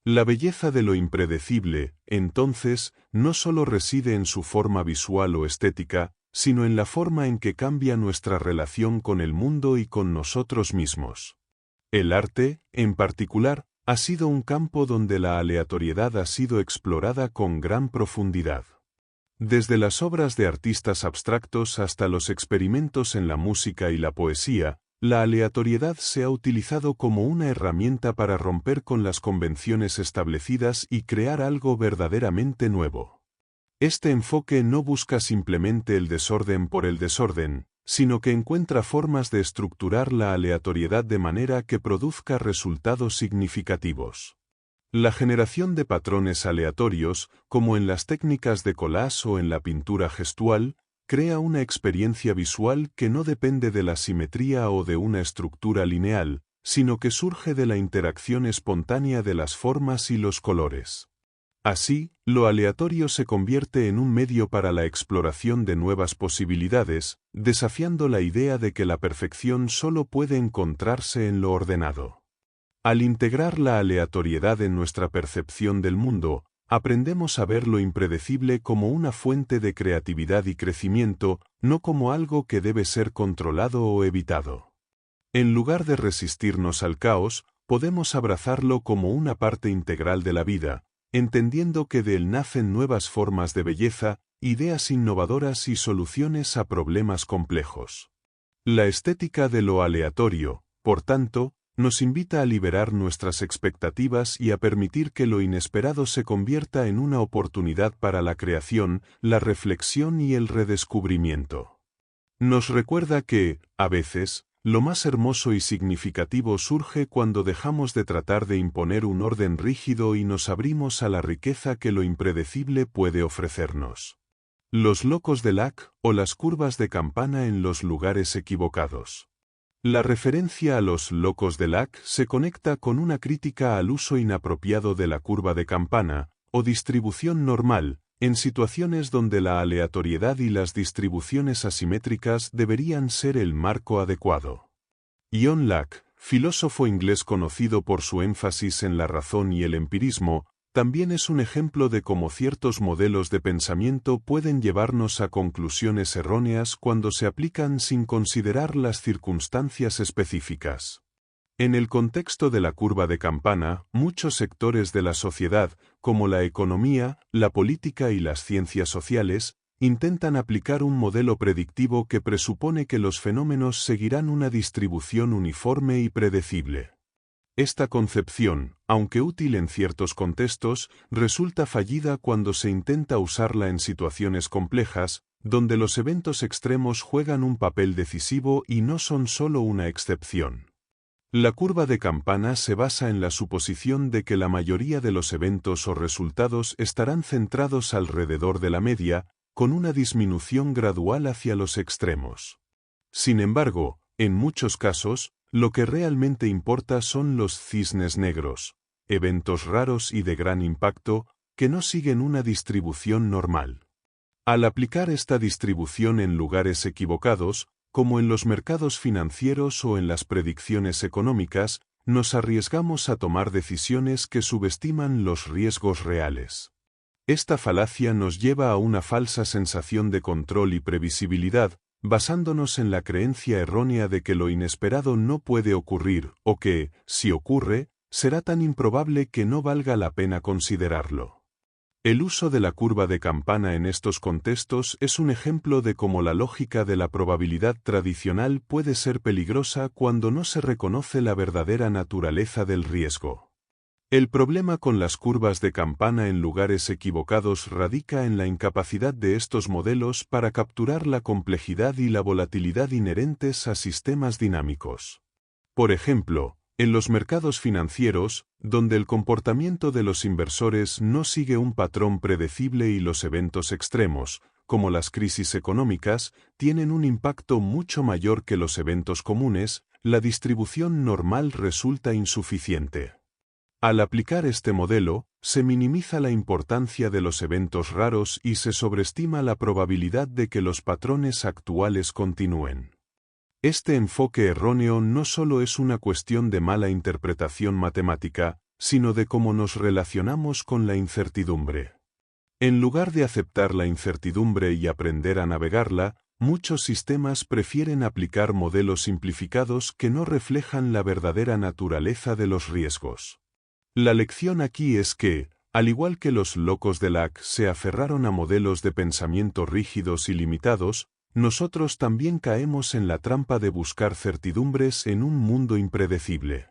La belleza de lo impredecible, entonces, no solo reside en su forma visual o estética, sino en la forma en que cambia nuestra relación con el mundo y con nosotros mismos. El arte, en particular, ha sido un campo donde la aleatoriedad ha sido explorada con gran profundidad. Desde las obras de artistas abstractos hasta los experimentos en la música y la poesía, la aleatoriedad se ha utilizado como una herramienta para romper con las convenciones establecidas y crear algo verdaderamente nuevo. Este enfoque no busca simplemente el desorden por el desorden, sino que encuentra formas de estructurar la aleatoriedad de manera que produzca resultados significativos. La generación de patrones aleatorios, como en las técnicas de collage o en la pintura gestual, crea una experiencia visual que no depende de la simetría o de una estructura lineal, sino que surge de la interacción espontánea de las formas y los colores. Así, lo aleatorio se convierte en un medio para la exploración de nuevas posibilidades, desafiando la idea de que la perfección solo puede encontrarse en lo ordenado. Al integrar la aleatoriedad en nuestra percepción del mundo, aprendemos a ver lo impredecible como una fuente de creatividad y crecimiento, no como algo que debe ser controlado o evitado. En lugar de resistirnos al caos, podemos abrazarlo como una parte integral de la vida, entendiendo que de él nacen nuevas formas de belleza, ideas innovadoras y soluciones a problemas complejos. La estética de lo aleatorio, por tanto, nos invita a liberar nuestras expectativas y a permitir que lo inesperado se convierta en una oportunidad para la creación, la reflexión y el redescubrimiento. Nos recuerda que, a veces, lo más hermoso y significativo surge cuando dejamos de tratar de imponer un orden rígido y nos abrimos a la riqueza que lo impredecible puede ofrecernos. Los locos de Lac o las curvas de campana en los lugares equivocados. La referencia a los locos de Lac se conecta con una crítica al uso inapropiado de la curva de campana, o distribución normal, en situaciones donde la aleatoriedad y las distribuciones asimétricas deberían ser el marco adecuado. John Locke, filósofo inglés conocido por su énfasis en la razón y el empirismo, también es un ejemplo de cómo ciertos modelos de pensamiento pueden llevarnos a conclusiones erróneas cuando se aplican sin considerar las circunstancias específicas. En el contexto de la curva de campana, muchos sectores de la sociedad, como la economía, la política y las ciencias sociales, intentan aplicar un modelo predictivo que presupone que los fenómenos seguirán una distribución uniforme y predecible. Esta concepción, aunque útil en ciertos contextos, resulta fallida cuando se intenta usarla en situaciones complejas, donde los eventos extremos juegan un papel decisivo y no son solo una excepción. La curva de campana se basa en la suposición de que la mayoría de los eventos o resultados estarán centrados alrededor de la media, con una disminución gradual hacia los extremos. Sin embargo, en muchos casos, lo que realmente importa son los cisnes negros, eventos raros y de gran impacto, que no siguen una distribución normal. Al aplicar esta distribución en lugares equivocados, como en los mercados financieros o en las predicciones económicas, nos arriesgamos a tomar decisiones que subestiman los riesgos reales. Esta falacia nos lleva a una falsa sensación de control y previsibilidad, basándonos en la creencia errónea de que lo inesperado no puede ocurrir, o que, si ocurre, será tan improbable que no valga la pena considerarlo. El uso de la curva de campana en estos contextos es un ejemplo de cómo la lógica de la probabilidad tradicional puede ser peligrosa cuando no se reconoce la verdadera naturaleza del riesgo. El problema con las curvas de campana en lugares equivocados radica en la incapacidad de estos modelos para capturar la complejidad y la volatilidad inherentes a sistemas dinámicos. Por ejemplo, en los mercados financieros, donde el comportamiento de los inversores no sigue un patrón predecible y los eventos extremos, como las crisis económicas, tienen un impacto mucho mayor que los eventos comunes, la distribución normal resulta insuficiente. Al aplicar este modelo, se minimiza la importancia de los eventos raros y se sobreestima la probabilidad de que los patrones actuales continúen. Este enfoque erróneo no solo es una cuestión de mala interpretación matemática, sino de cómo nos relacionamos con la incertidumbre. En lugar de aceptar la incertidumbre y aprender a navegarla, muchos sistemas prefieren aplicar modelos simplificados que no reflejan la verdadera naturaleza de los riesgos. La lección aquí es que, al igual que los locos de Lack se aferraron a modelos de pensamiento rígidos y limitados, nosotros también caemos en la trampa de buscar certidumbres en un mundo impredecible.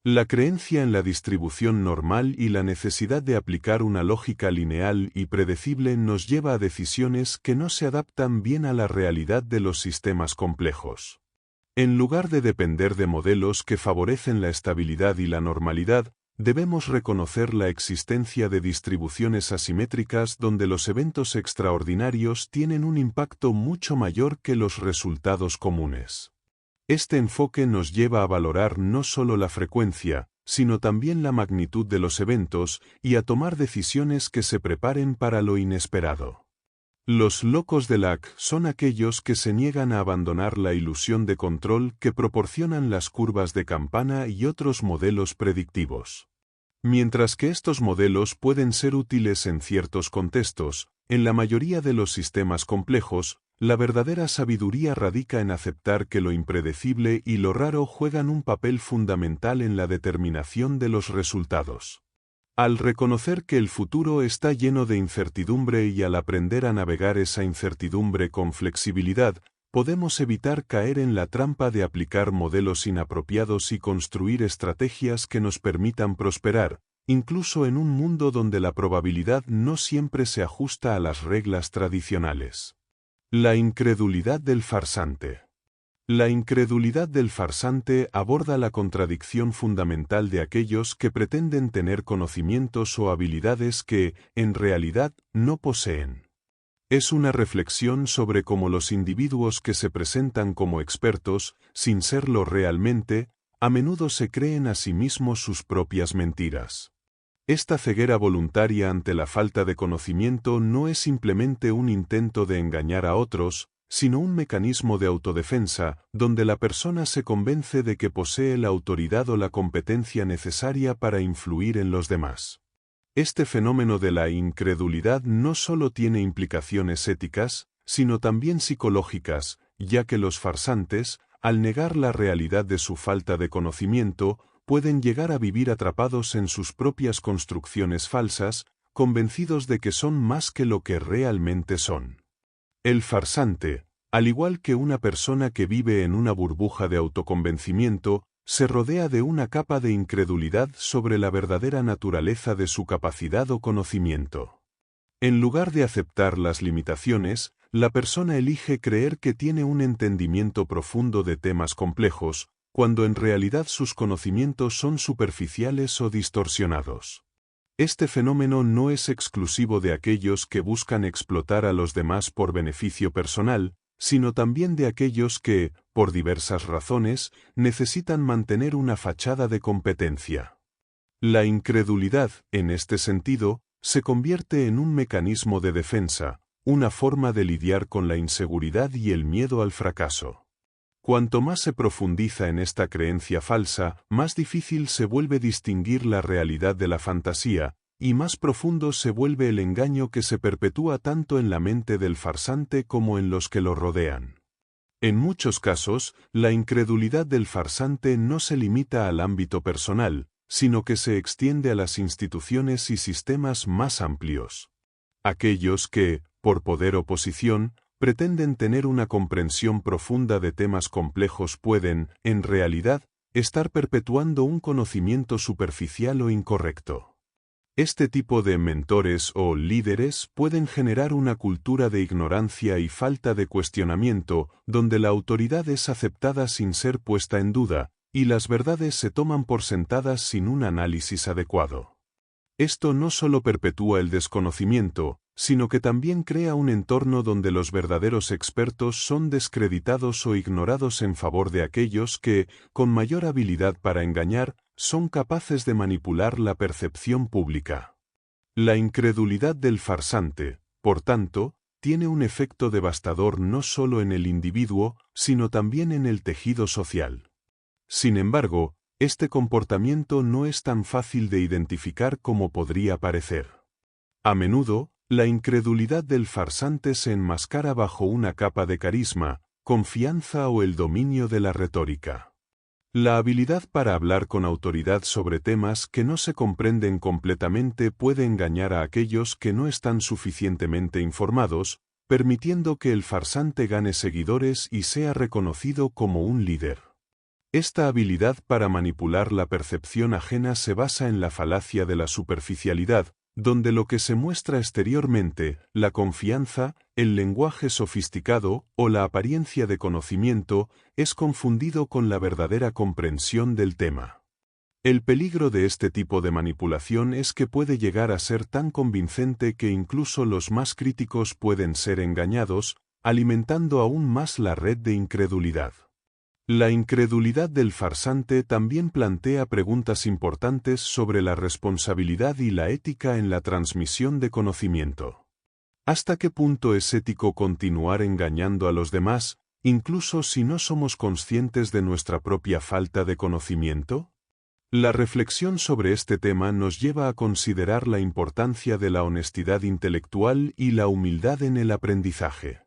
La creencia en la distribución normal y la necesidad de aplicar una lógica lineal y predecible nos lleva a decisiones que no se adaptan bien a la realidad de los sistemas complejos. En lugar de depender de modelos que favorecen la estabilidad y la normalidad, debemos reconocer la existencia de distribuciones asimétricas donde los eventos extraordinarios tienen un impacto mucho mayor que los resultados comunes. Este enfoque nos lleva a valorar no solo la frecuencia, sino también la magnitud de los eventos y a tomar decisiones que se preparen para lo inesperado. Los locos de Lack son aquellos que se niegan a abandonar la ilusión de control que proporcionan las curvas de campana y otros modelos predictivos. Mientras que estos modelos pueden ser útiles en ciertos contextos, en la mayoría de los sistemas complejos, la verdadera sabiduría radica en aceptar que lo impredecible y lo raro juegan un papel fundamental en la determinación de los resultados. Al reconocer que el futuro está lleno de incertidumbre y al aprender a navegar esa incertidumbre con flexibilidad, podemos evitar caer en la trampa de aplicar modelos inapropiados y construir estrategias que nos permitan prosperar, incluso en un mundo donde la probabilidad no siempre se ajusta a las reglas tradicionales. La incredulidad del farsante. La incredulidad del farsante aborda la contradicción fundamental de aquellos que pretenden tener conocimientos o habilidades que, en realidad, no poseen. Es una reflexión sobre cómo los individuos que se presentan como expertos, sin serlo realmente, a menudo se creen a sí mismos sus propias mentiras. Esta ceguera voluntaria ante la falta de conocimiento no es simplemente un intento de engañar a otros, sino un mecanismo de autodefensa, donde la persona se convence de que posee la autoridad o la competencia necesaria para influir en los demás. Este fenómeno de la incredulidad no solo tiene implicaciones éticas, sino también psicológicas, ya que los farsantes, al negar la realidad de su falta de conocimiento, pueden llegar a vivir atrapados en sus propias construcciones falsas, convencidos de que son más que lo que realmente son. El farsante, al igual que una persona que vive en una burbuja de autoconvencimiento, se rodea de una capa de incredulidad sobre la verdadera naturaleza de su capacidad o conocimiento. En lugar de aceptar las limitaciones, la persona elige creer que tiene un entendimiento profundo de temas complejos, cuando en realidad sus conocimientos son superficiales o distorsionados. Este fenómeno no es exclusivo de aquellos que buscan explotar a los demás por beneficio personal, sino también de aquellos que, por diversas razones, necesitan mantener una fachada de competencia. La incredulidad, en este sentido, se convierte en un mecanismo de defensa, una forma de lidiar con la inseguridad y el miedo al fracaso. Cuanto más se profundiza en esta creencia falsa, más difícil se vuelve distinguir la realidad de la fantasía, y más profundo se vuelve el engaño que se perpetúa tanto en la mente del farsante como en los que lo rodean. En muchos casos, la incredulidad del farsante no se limita al ámbito personal, sino que se extiende a las instituciones y sistemas más amplios. Aquellos que, por poder o posición, pretenden tener una comprensión profunda de temas complejos pueden, en realidad, estar perpetuando un conocimiento superficial o incorrecto. Este tipo de mentores o líderes pueden generar una cultura de ignorancia y falta de cuestionamiento, donde la autoridad es aceptada sin ser puesta en duda, y las verdades se toman por sentadas sin un análisis adecuado. Esto no solo perpetúa el desconocimiento, sino que también crea un entorno donde los verdaderos expertos son descreditados o ignorados en favor de aquellos que, con mayor habilidad para engañar, son capaces de manipular la percepción pública. La incredulidad del farsante, por tanto, tiene un efecto devastador no solo en el individuo, sino también en el tejido social. Sin embargo, este comportamiento no es tan fácil de identificar como podría parecer. A menudo, la incredulidad del farsante se enmascara bajo una capa de carisma, confianza o el dominio de la retórica. La habilidad para hablar con autoridad sobre temas que no se comprenden completamente puede engañar a aquellos que no están suficientemente informados, permitiendo que el farsante gane seguidores y sea reconocido como un líder. Esta habilidad para manipular la percepción ajena se basa en la falacia de la superficialidad, donde lo que se muestra exteriormente, la confianza, el lenguaje sofisticado o la apariencia de conocimiento, es confundido con la verdadera comprensión del tema. El peligro de este tipo de manipulación es que puede llegar a ser tan convincente que incluso los más críticos pueden ser engañados, alimentando aún más la red de incredulidad. La incredulidad del farsante también plantea preguntas importantes sobre la responsabilidad y la ética en la transmisión de conocimiento. ¿Hasta qué punto es ético continuar engañando a los demás, incluso si no somos conscientes de nuestra propia falta de conocimiento? La reflexión sobre este tema nos lleva a considerar la importancia de la honestidad intelectual y la humildad en el aprendizaje.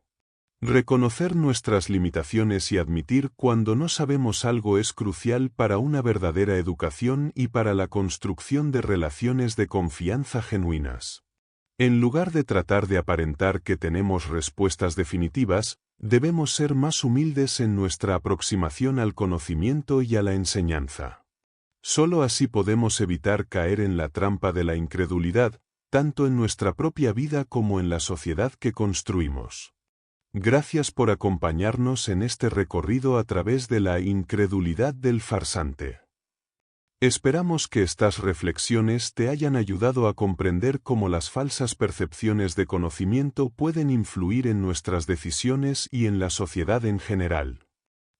Reconocer nuestras limitaciones y admitir cuando no sabemos algo es crucial para una verdadera educación y para la construcción de relaciones de confianza genuinas. En lugar de tratar de aparentar que tenemos respuestas definitivas, debemos ser más humildes en nuestra aproximación al conocimiento y a la enseñanza. Solo así podemos evitar caer en la trampa de la incredulidad, tanto en nuestra propia vida como en la sociedad que construimos. Gracias por acompañarnos en este recorrido a través de la incredulidad del farsante. Esperamos que estas reflexiones te hayan ayudado a comprender cómo las falsas percepciones de conocimiento pueden influir en nuestras decisiones y en la sociedad en general.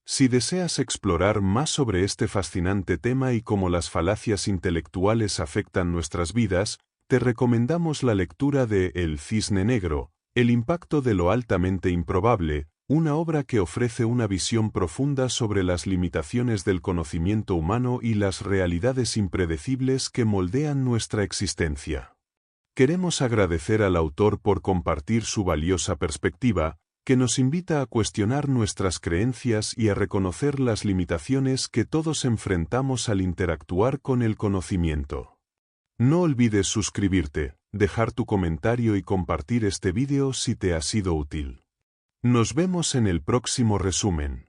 Si deseas explorar más sobre este fascinante tema y cómo las falacias intelectuales afectan nuestras vidas, te recomendamos la lectura de El Cisne Negro, El impacto de lo altamente improbable, una obra que ofrece una visión profunda sobre las limitaciones del conocimiento humano y las realidades impredecibles que moldean nuestra existencia. Queremos agradecer al autor por compartir su valiosa perspectiva, que nos invita a cuestionar nuestras creencias y a reconocer las limitaciones que todos enfrentamos al interactuar con el conocimiento. No olvides suscribirte, dejar tu comentario y compartir este vídeo si te ha sido útil. Nos vemos en el próximo resumen.